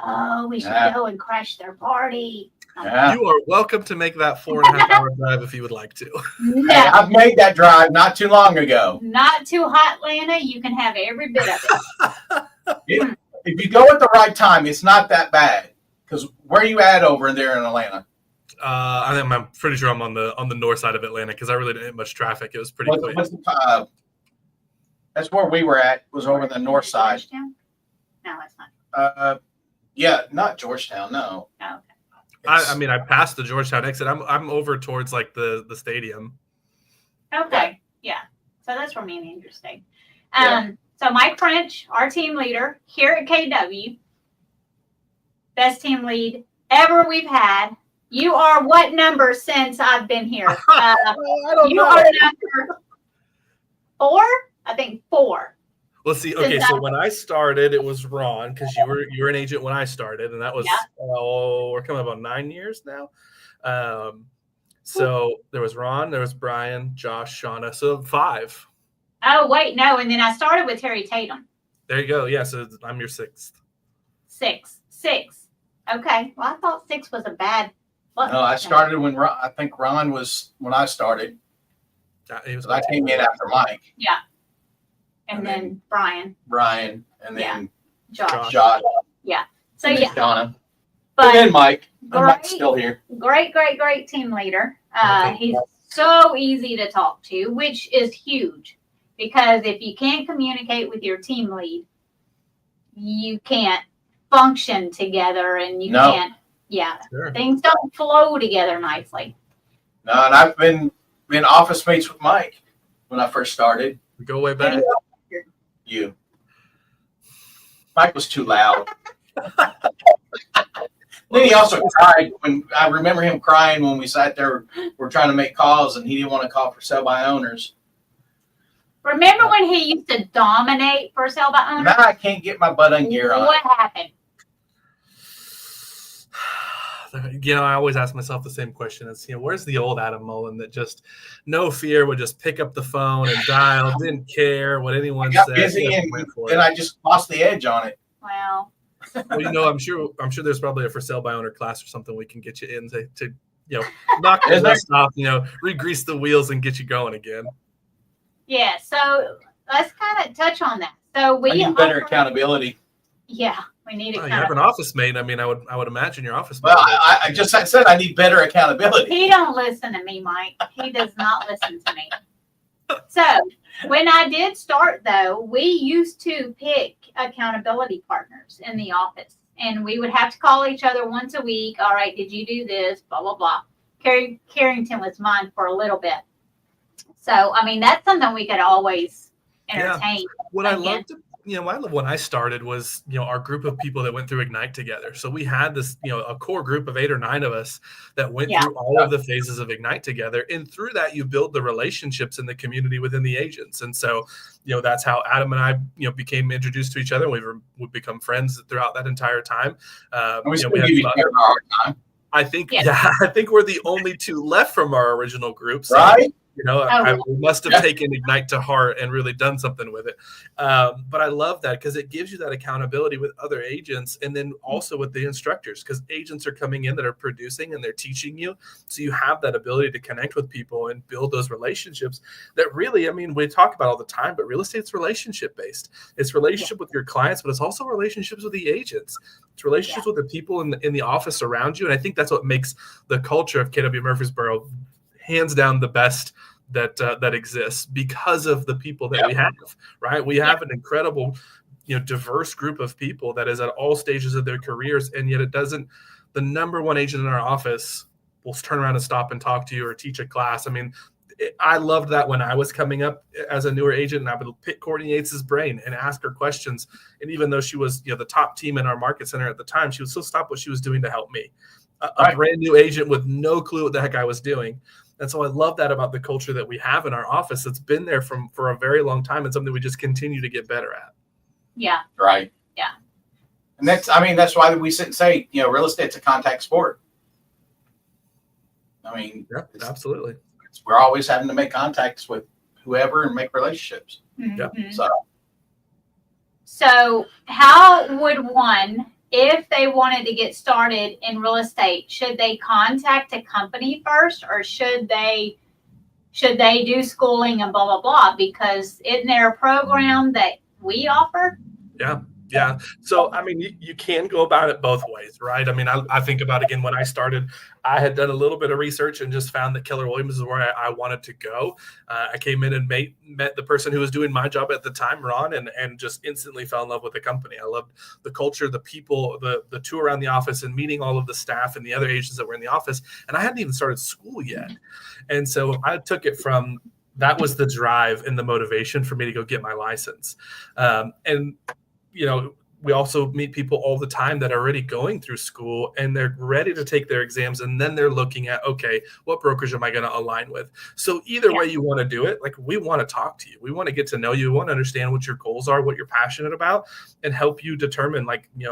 Oh, we should Yeah. go and crash their party. Yeah. You are welcome to make that 4.5 hour drive if you would like to. Hey, No, I've made that drive not too long ago. not too hot, Atlanta. You can have every bit of it. If you go at the right time, it's not that bad. Because where are you at over there in Atlanta? I'm pretty sure I'm on the north side of Atlanta because I really didn't hit much traffic. It was pretty quick. That's where we were at. Was over the north side. Georgetown? No, it's not. Yeah, not Georgetown. No. Oh, I passed the Georgetown exit. I'm over towards like the stadium. okay. Yeah. So that's where me and Andrew stayed. Yeah. So Mike French, our team leader here at KW, best team lead ever we've had. You are what number since I've been here? I don't You know. are number 4? I think 4. Let's see. Okay, so when I started, it was Ron because you were an agent when I started, and that was we're coming up on 9 years now. So there was Ron, there was Brian, Josh, Shauna, so 5. Oh, wait, no. And then I started with Terry Tatum. There you go. Yeah, so I'm your 6th. 6. Okay. Well, I thought 6 was a bad. No, I started when I think Ron was when I started. So I came in after Mike, And then Brian, Brian, and then Josh. Josh. So and then yeah, Shauna. And but then Mike. And great. Mike's still here. great team leader. Okay. He's so easy to talk to, which is huge because if you can't communicate with your team lead, you can't function together and you No. can't, Sure. things don't flow together nicely. No, and I've been office mates with Mike when I first started. We go way back. You. Mike was too loud. Then he also cried when I remember him crying when we sat there. We're trying to make calls, and he didn't want to call for sale by owners. Remember when he used to dominate for sale by owner? Now I can't get my butt in gear on What it. happened? I always ask myself the same question. It's, where's the old Adam Mullen that just no fear would just pick up the phone and dial, didn't care what anyone got said. busy just and went for then it. I just lost the edge on it. Well, Well, I'm sure there's probably a for sale by owner class or something we can get you in to knock the Is there? dust off, re-grease the wheels and get you going again. yeah. So let's kind of touch on that. So I need better offer- accountability. Yeah, we need Oh, it. you have an office mate. I mean, I would imagine your office mate. Well, I said I need better accountability. He don't listen to me, Mike. He does not listen to me. So when I did start, though, we used to pick accountability partners in the office, and we would have to call each other once a week. All right, did you do this? Blah blah blah. Carrington was mine for a little bit. So I mean, that's something we could always entertain. What I again. loved, when I started was, our group of people that went through Ignite together. So we had this, a core group of 8 or 9 of us that went Yeah. through all of the phases of Ignite together. And through that, you build the relationships in the community within the agents. And so, that's how Adam and I, became introduced to each other. We've become friends throughout that entire time. We still We give had each other a hard time, I think, Yeah. I think we're the only 2 left from our original group. So, right? we must have taken Ignite to heart and really done something with it. But I love that because it gives you that accountability with other agents and then also with the instructors, because agents are coming in that are producing and they're teaching you. So you have that ability to connect with people and build those relationships that really, I mean, we talk about all the time, but real estate's relationship based. It's relationship with your clients, but it's also relationships with the agents. It's relationships with the people in the office around you. And I think that's what makes the culture of KW Murfreesboro hands down the best that exists because of the people that we have, right? We have an incredible, diverse group of people that is at all stages of their careers. And yet the number one agent in our office will turn around and stop and talk to you or teach a class. I mean, I loved that when I was coming up as a newer agent, and I would pick Courtney Yates's brain and ask her questions. And even though she was, the top team in our market center at the time, she would still stop what she was doing to help me. A brand new agent with no clue what the heck I was doing. And so I love that about the culture that we have in our office. It's been there for a very long time and something we just continue to get better at. Yeah. Right. Yeah. And that's why we sit and say, real estate's a contact sport. I mean, Yeah, absolutely. we're always having to make contacts with whoever and make relationships. Yeah. Mhm. So how would one, if they wanted to get started in real estate, should they contact a company first, or should they do schooling and blah blah blah? Because isn't there a program that we offer? Yeah. So, I mean, you can go about it both ways, right? I mean, I think about, again, when I started, I had done a little bit of research and just found that Keller Williams is where I wanted to go. I came in and met the person who was doing my job at the time, Ron, and just instantly fell in love with the company. I loved the culture, the people, the tour around the office and meeting all of the staff and the other agents that were in the office. And I hadn't even started school yet. And so I took it from that was the drive and the motivation for me to go get my license. We also meet people all the time that are already going through school and they're ready to take their exams. And then they're looking at, okay, what brokerage am I going to align with? So either way you want to do it, like we want to talk to you. We want to get to know you. We want to understand what your goals are, what you're passionate about, and help you determine,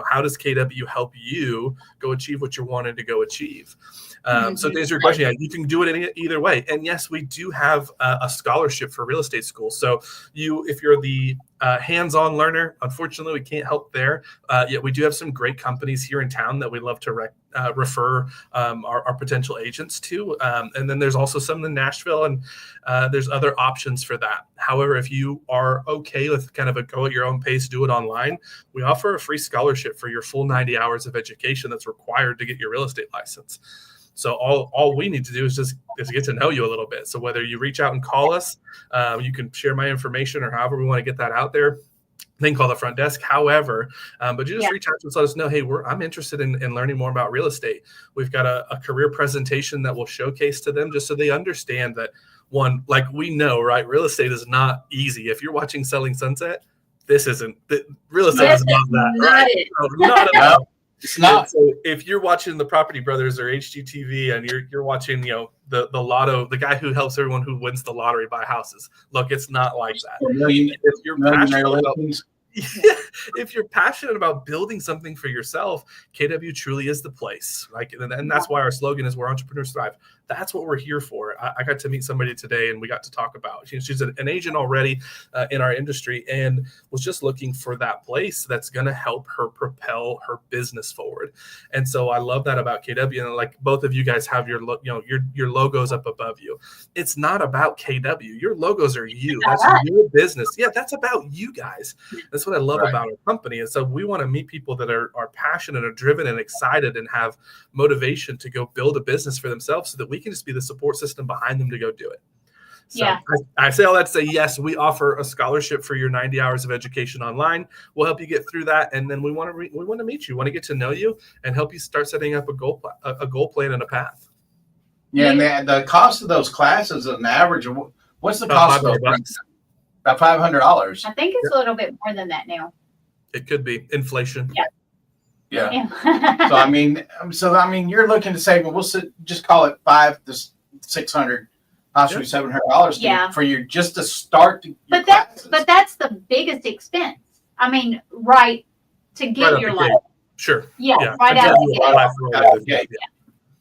how does KW help you go achieve what you're wanting to go achieve? So to answer your question, you can do it either way. And yes, we do have a scholarship for real estate school. So if you're the hands-on learner, unfortunately, we can't help there. Yet we do have some great companies here in town that we love to refer our potential agents to. And then there's also some in Nashville, and there's other options for that. However, if you are okay with kind of a go at your own pace, do it online, we offer a free scholarship for your full 90 hours of education that's required to get your real estate license. So all we need to do is get to know you a little bit. So whether you reach out and call us, you can share my information or however we want to get that out there. Then call the front desk. However, but you just reach out to us, let us know, hey, I'm interested in learning more about real estate. We've got a career presentation that we'll showcase to them just so they understand that, one, like we know, right? Real estate is not easy. If you're watching Selling Sunset, real estate is not that. Not Right? it. No, not at all. It's not. So if you're watching the Property Brothers or HGTV and you're watching, the lotto, the guy who helps everyone who wins the lottery buy houses. Look, it's not like that. $4 million If you're passionate about, if you're passionate about building something for yourself, KW truly is the place. Like, and that's why our slogan is where entrepreneurs thrive. That's what we're here for. I got to meet somebody today and we got to talk about, she's an agent already in our industry and was just looking for that place that's going to help her propel her business forward. And so I love that about KW. And like both of you guys have your logos up above you. It's not about KW. Your logos are you. That's your business. Yeah, that's about you guys. That's what I love about our company. And so we want to meet people that are passionate, are driven and excited and have motivation to go build a business for themselves so that we can just be the support system behind them to go do it. So I say all that to say, yes, we offer a scholarship for your 90 hours of education online. We'll help you get through that. And then we want to meet you, want to get to know you and help you start setting up a goal plan and a path. Yeah. And the cost of those classes on average, what's the cost of those? About $500. I think it's a little bit more than that now. It could be inflation. Yeah. So I mean, you're looking to save. We'll just call it $500 to $600, possibly $700 for you just to start. But that's the biggest expense. I mean, to get your license. Sure. Yeah. Right out of the gate.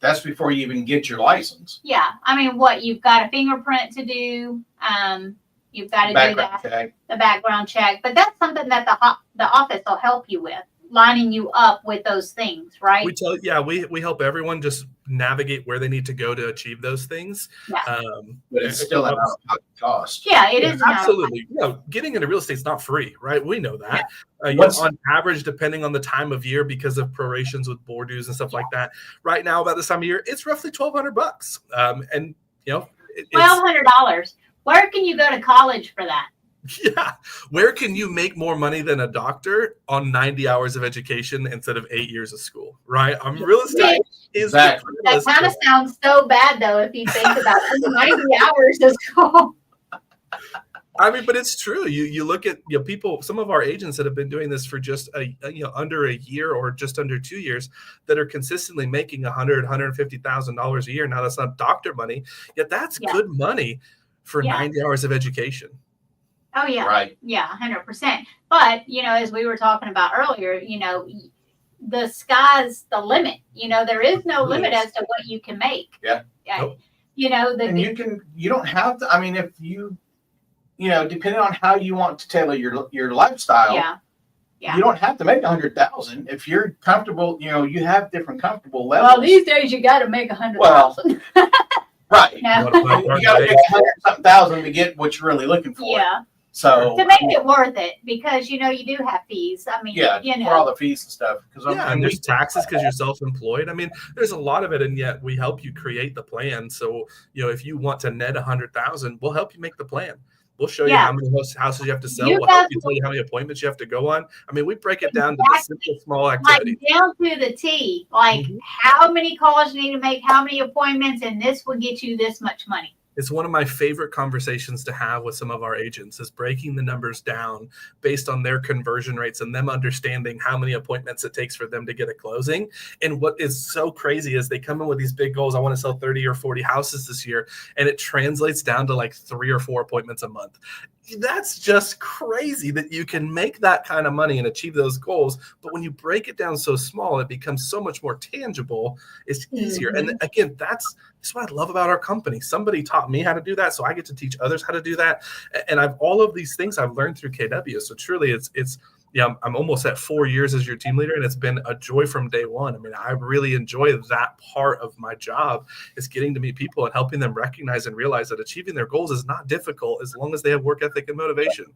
That's before you even get your license. Yeah. I mean, you've got a fingerprint to do. You've got to do that, the background check. But that's something that the office will help you with, lining you up with those things, right? We help everyone just navigate where they need to go to achieve those things. Yeah. But it's still an out-of-pocket cost. Yeah, it is. Absolutely. Getting into real estate is not free, right? We know that. On average, depending on the time of year, because of prorations with board dues and stuff like that, right now about this time of year, it's roughly $1,200. And $1,200. Where can you go to college for that? Yeah. Where can you make more money than a doctor on 90 hours of education instead of 8 years of school, right? Real estate is that kind of sounds so bad, though, if you think about 90 hours of school. I mean, but it's true. You look at people, some of our agents that have been doing this for just under a year or just under 2 years that are consistently making $150,000 a year. Now that's not doctor money, yet that's good money for 90 hours of education. Oh yeah. Right. Yeah, 100%. But, as we were talking about earlier, the sky's the limit. There is no limit as to what you can make. Yeah. Nope. You don't have to, I mean, if you depending on how you want to tailor your lifestyle. Yeah. You don't have to make 100,000 if you're comfortable. You have different comfortable levels. Well, these days you got to make 100,000. Right. No. You got to make 100,000 to get what you're really looking for. Yeah. So to make it worth it, because you do have fees. I mean, for all the fees and stuff. And there's taxes because you're self-employed. I mean, there's a lot of it, and yet we help you create the plan. So if you want to net 100,000, we'll help you make the plan. We'll show you how many houses you have to sell. We'll help you tell you how many appointments you have to go on. I mean, we break it down to the simple, small activities. Like down to the T. Like how many calls you need to make, how many appointments, and this will get you this much money. It's one of my favorite conversations to have with some of our agents is breaking the numbers down based on their conversion rates and them understanding how many appointments it takes for them to get a closing. And what is so crazy is they come in with these big goals. I want to sell 30 or 40 houses this year. And it translates down to like 3 or 4 appointments a month. That's just crazy that you can make that kind of money and achieve those goals. But when you break it down so small, it becomes so much more tangible. It's easier. And again, that's what I love about our company. Somebody taught me how to do that, so I get to teach others how to do that. And all of these things I've learned through KW. So truly, it's I'm almost at 4 years as your team leader, and it's been a joy from day one. I mean, I really enjoy that part of my job is getting to meet people and helping them recognize and realize that achieving their goals is not difficult as long as they have work ethic and motivation.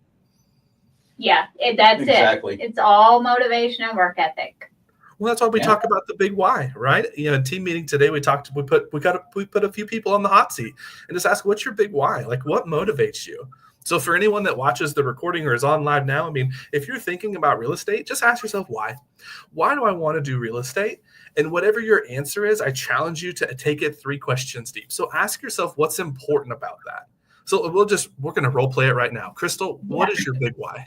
Yeah, that's exactly it. It's all motivation and work ethic. Well, that's why we talk about the big why, right? In team meeting today, we put a few people on the hot seat and just ask, what's your big why? Like, what motivates you? So for anyone that watches the recording or is on live now, I mean, if you're thinking about real estate, just ask yourself why. Why do I want to do real estate? And whatever your answer is, I challenge you to take it 3 questions deep. So ask yourself what's important about that. So we're going to role play it right now. Crystal, what is your big why?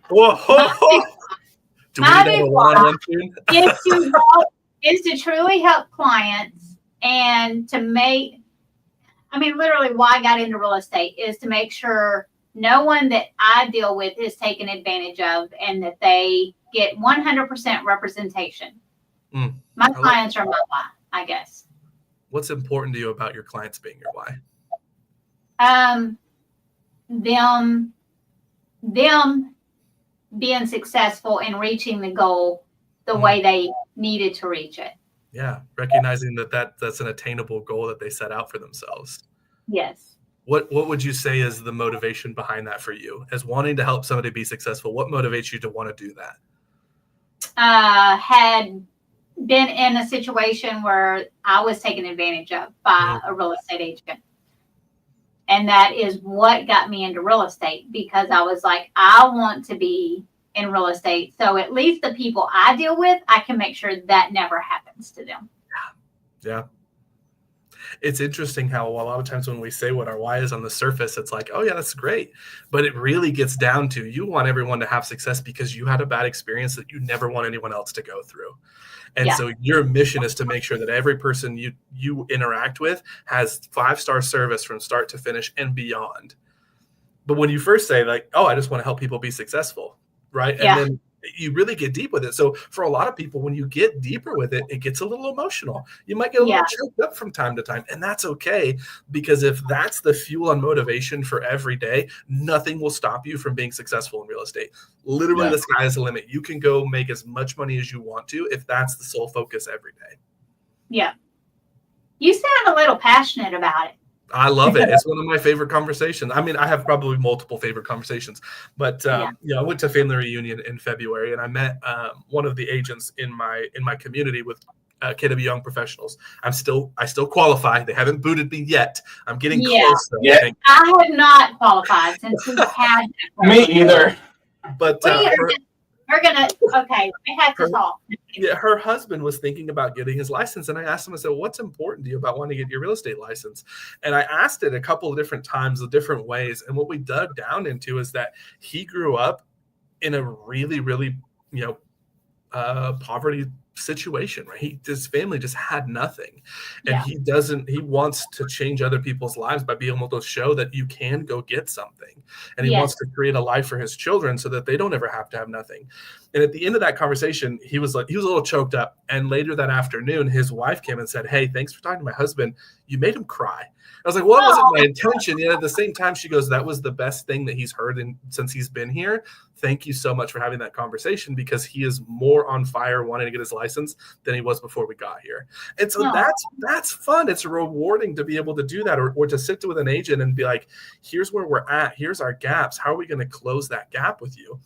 Whoa. Do we need a one-on-one tune? Is to truly help clients and to make I mean, literally why I got into real estate is to make sure no one that I deal with is taken advantage of and that they get 100% representation. Mm. My clients are my why, I guess. What's important to you about your clients being your why? Them being successful in reaching the goal the way they needed to reach it. Yeah, recognizing that's an attainable goal that they set out for themselves. Yes. What would you say is the motivation behind that for you? As wanting to help somebody be successful, what motivates you to want to do that? Had been in a situation where I was taken advantage of by a real estate agent. And that is what got me into real estate, because I was like, I want to be in real estate. So at least the people I deal with, I can make sure that never happens to them. Yeah. It's interesting how a lot of times when we say what our why is on the surface, it's like, oh yeah, that's great. But it really gets down to, you want everyone to have success because you had a bad experience that you never want anyone else to go through. And so your mission is to make sure that every person you interact with has 5-star service from start to finish and beyond. But when you first say like, oh, I just want to help people be successful, right? Yeah. And then you really get deep with it. So for a lot of people, when you get deeper with it, it gets a little emotional. You might get a little choked up from time to time, and that's okay, because if that's the fuel and motivation for every day, nothing will stop you from being successful in real estate. Literally, the sky is the limit. You can go make as much money as you want to if that's the sole focus every day. Yeah. You sound a little passionate about it. I love it. It's one of my favorite conversations. I mean, I have probably multiple favorite conversations, but I went to family reunion in February, and I met one of the agents in my community with KW Young Professionals. I still qualify. They haven't booted me yet. I'm getting close. Though, yeah. I have not qualified since we had Me either. But we're gonna we have to talk. Yeah, her husband was thinking about getting his license, and I asked him, I said, what's important to you about wanting to get your real estate license? And I asked it a couple of different times, the different ways. And what we dug down into is that he grew up in a really, really, poverty situation, right? His family just had nothing, and he wants to change other people's lives by being able to show that you can go get something, and he wants to create a life for his children so that they don't ever have to have nothing. And at the end of that conversation, he was a little choked up, and later that afternoon his wife came and said, hey, thanks for talking to my husband, you made him cry. I was like, well, it wasn't my intention. Yet at the same time, she goes, that was the best thing that he's heard since he's been here. Thank you so much for having that conversation, because he is more on fire wanting to get his license than he was before we got here. And so that's fun. It's rewarding to be able to do that, or to sit with an agent and be like, here's where we're at. Here's our gaps. How are we going to close that gap with you?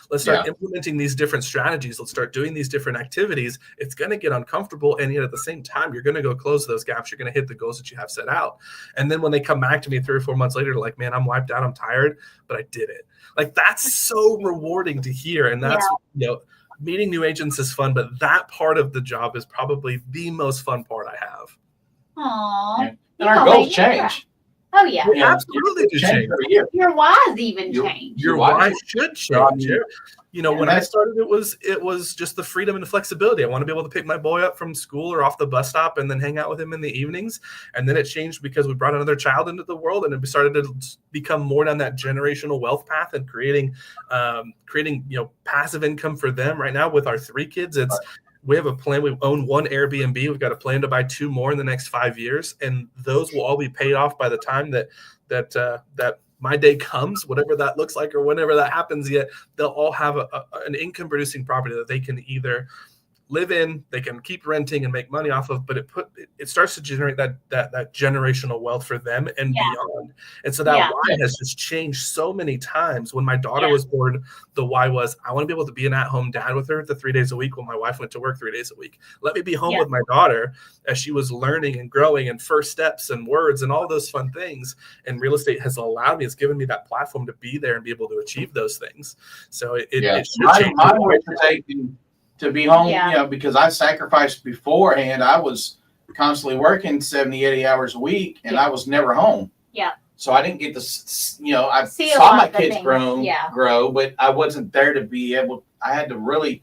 Let's start implementing these different strategies. Let's start doing these different activities. It's going to get uncomfortable. And yet at the same time, you're going to go close those gaps. You're going to hit the goals that you have set out. And then when they come back to me 3 or 4 months later, they're like, man, I'm wiped out. I'm tired, but I did it. Like, that's so rewarding to hear. And that's, meeting new agents is fun, but that part of the job is probably the most fun part I have. Aww. And our goals change. Oh yeah. They absolutely do change. Every year. Your whys even change. Your why should change. When I started, it was just the freedom and the flexibility. I want to be able to pick my boy up from school or off the bus stop and then hang out with him in the evenings. And then it changed because we brought another child into the world, and it started to become more down that generational wealth path and creating passive income for them. Right now with our 3 kids, we have a plan. We own 1 Airbnb. We've got a plan to buy 2 more in the next 5 years, and those will all be paid off by the time that my day comes, whatever that looks like, or whenever that happens. Yet they'll all have an income producing property that they can either live in, they can keep renting and make money off of, but it starts to generate that generational wealth for them and beyond. And so that why has just changed so many times. When my daughter was born, the why was, I want to be able to be an at-home dad with her the 3 days a week when my wife went to work 3 days a week. Let me be home with my daughter as she was learning and growing, and first steps and words and all those fun things. And real estate has allowed me, it's given me that platform to be there and be able to achieve those things. So it should change. My way to take to be home, because I sacrificed beforehand. I was constantly working 70, 80 hours a week, and I was never home. Yeah. So I didn't get to, I saw my kids grow, but I wasn't there to be able, I had to really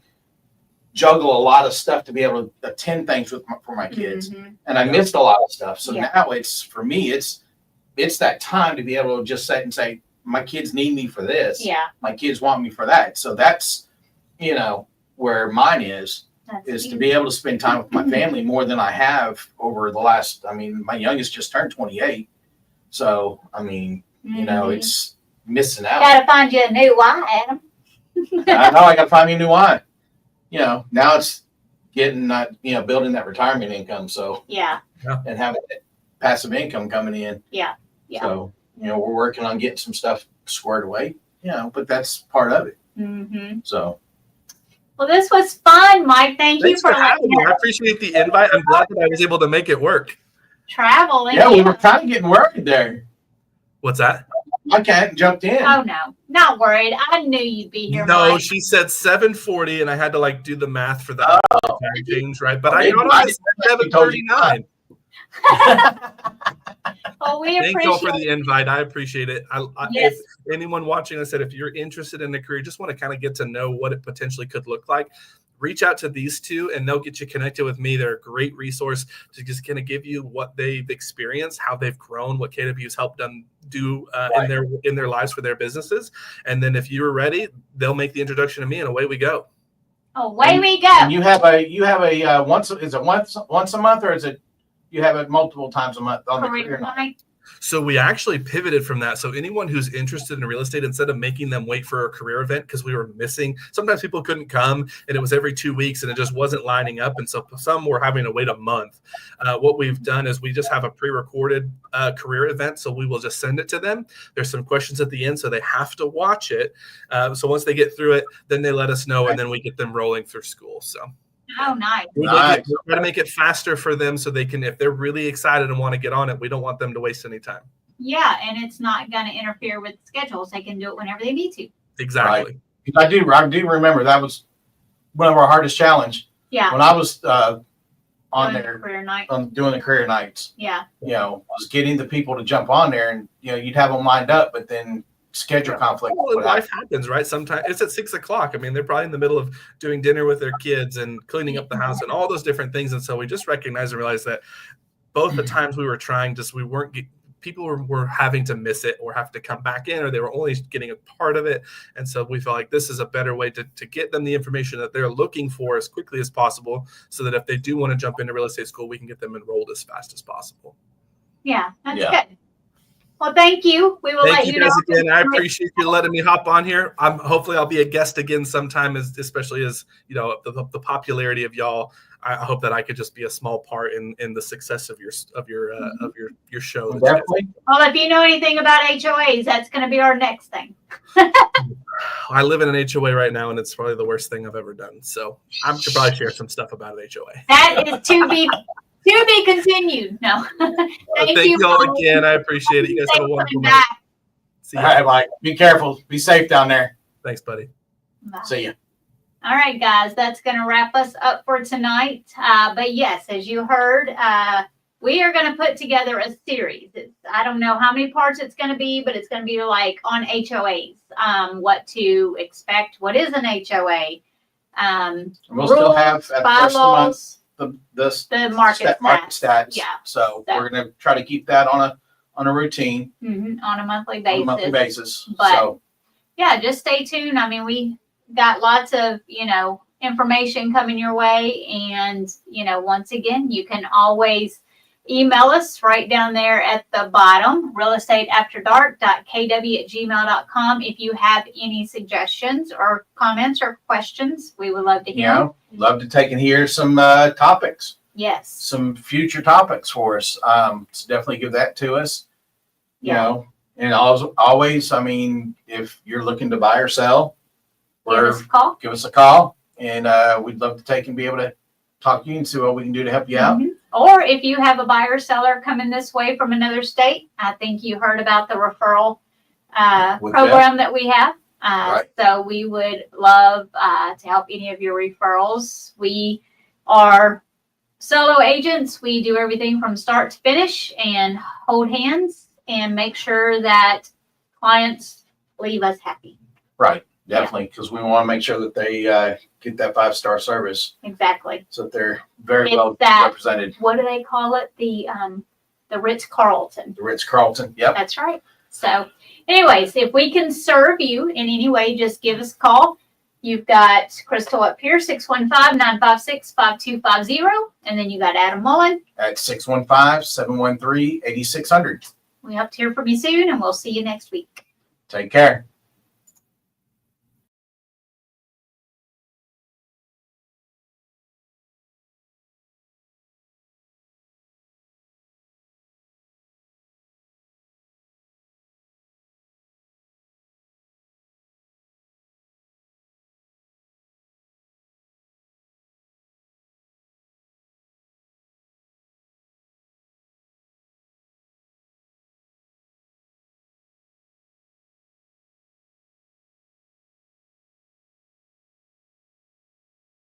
juggle a lot of stuff to be able to attend things for my kids. Mhm. And I missed a lot of stuff. So Yeah. now it's, for me, it's that time to be able to just sit and say, my kids need me for this. Yeah. My kids want me for that. So that's, where mine is That's to huge. be able to spend time with my family more than I have over the last, my youngest just turned 28. So, Mhm. it's missing out. Gotta find you a new wife, Adam. I know I got to find me a new wife. Now it's getting that, building that retirement income. So, Yeah. and having that passive income coming in. Yeah. So, we're working on getting some stuff squared away, but that's part of it. Mm-hmm. So, Well, this was fun, Mike. Thank you Thanks for having me. letting I us appreciate the invite. I'm glad that I was able to make it work. travel. yeah, we were kind of getting worried there. What's that? I hadn't jumped in. Oh no, not worried. I knew you'd be here. No, Mike. she said 7:40, and I had to do the math for the time change, right? But I got on I at 7:39. Well, we Thank y'all for appreciate the invite. I appreciate it. Yes. If anyone watching, I said, if you're interested in a career, just want to kind of get to know what it potentially could look like, reach out to these two and they'll get you connected with me. They're a great resource to just kind of give you what they've experienced, how they've grown, what KW's helped them do in their lives for their businesses. And then if you're ready, they'll make the introduction to me and away we go. Away we go. And you have a once a month, or is it you have it multiple times a month on the career night? Night. So we actually pivoted from that. So anyone who's interested in real estate, instead of making them wait for a career event, because we were missing, sometimes people couldn't come and it was every 2 weeks and it just wasn't lining up. And so some were having to wait a month. What we've done is we just have a pre-recorded career event. So we will just send it to them. There's some questions at the end, so they have to watch it. So once they get through it, then they let us know and then we get them rolling through school. So Oh, nice. we Nice. try to make it faster for them so they can, if they're really excited and want to get on it, we don't want them to waste any time. Yeah, and it's not going to interfere with schedules. They can do it whenever they need to. Exactly. I do remember that was one of our hardest challenge Yeah. when I was on Doing there career night. doing the career nights. Yeah. Was getting the people to jump on there, and you'd have them lined up, but then schedule conflict. Well, would life happen. happens, right? Sometimes it's at 6 o'clock. I mean, they're probably in the middle of doing dinner with their kids and cleaning up the house and all those different things. And so we just recognized and realized that both the times we were trying, people were having to miss it or have to come back in, or they were only getting a part of it. And so we felt like this is a better way to get them the information that they're looking for as quickly as possible, so that if they do want to jump into real estate school, we can get them enrolled as fast as possible. Yeah, that's Yeah. good. Well, thank you. We will Thank let you you guys know. again. I appreciate you letting me hop on here. Hopefully I'll be a guest again sometime, especially as the popularity of y'all. I hope that I could just be a small part in the success of your show. Definitely. Well, if you know anything about HOAs, that's going to be our next thing. I live in an HOA right now, and it's probably the worst thing I've ever done. So I could probably share some stuff about an HOA. That is to be continued. No. Thank you all again. I appreciate it. You guys have a wonderful night. Back. See All you. right, Mike. Be careful. Be safe down there. Thanks, buddy. Bye. See you. All right, guys, that's going to wrap us up for tonight. But yes, as you heard, we are going to put together a series. I don't know how many parts it's going to be, but it's going to be like on HOAs, what to expect, what is an HOA, We'll still have at the first of the month bylaws, the market market stats. stats. Yeah. So we're going to try to keep that on a routine, On a monthly on basis. a monthly basis. But- So Yeah, just stay tuned. I mean, we got lots of, information coming your way. And, once again, you can always email us right down there at the bottom, realestateafterdark.kw@gmail.com. If you have any suggestions or comments or questions, we would love to hear them. love to take and hear some topics, Yes. some future topics for us. So definitely give that to us. Yeah. And always, I mean, if you're looking to buy or sell, Give us a call. give us a call, and we'd love to take and be able to talk to you and see what we can do to help you out. Mhm. Or if you have a buyer seller coming this way from another state, I think you heard about the referral With program that we have. Right. So we would love to help any of your referrals. We are solo agents. We do everything from start to finish and hold hands and make sure that clients leave us happy. Right. Definitely, because we want to make sure that they get that 5-star service Exactly. so that they're very It's well that- represented. What do they call it? The Ritz-Carlton. The Ritz-Carlton. Yep. That's right. So, anyways, if we can serve you in any way, just give us a call. You've got Crystal up here, 615-956-5250. And then you got Adam Mullen. At 615-713-8600. We hope to hear from you soon, and we'll see you next week. Take care.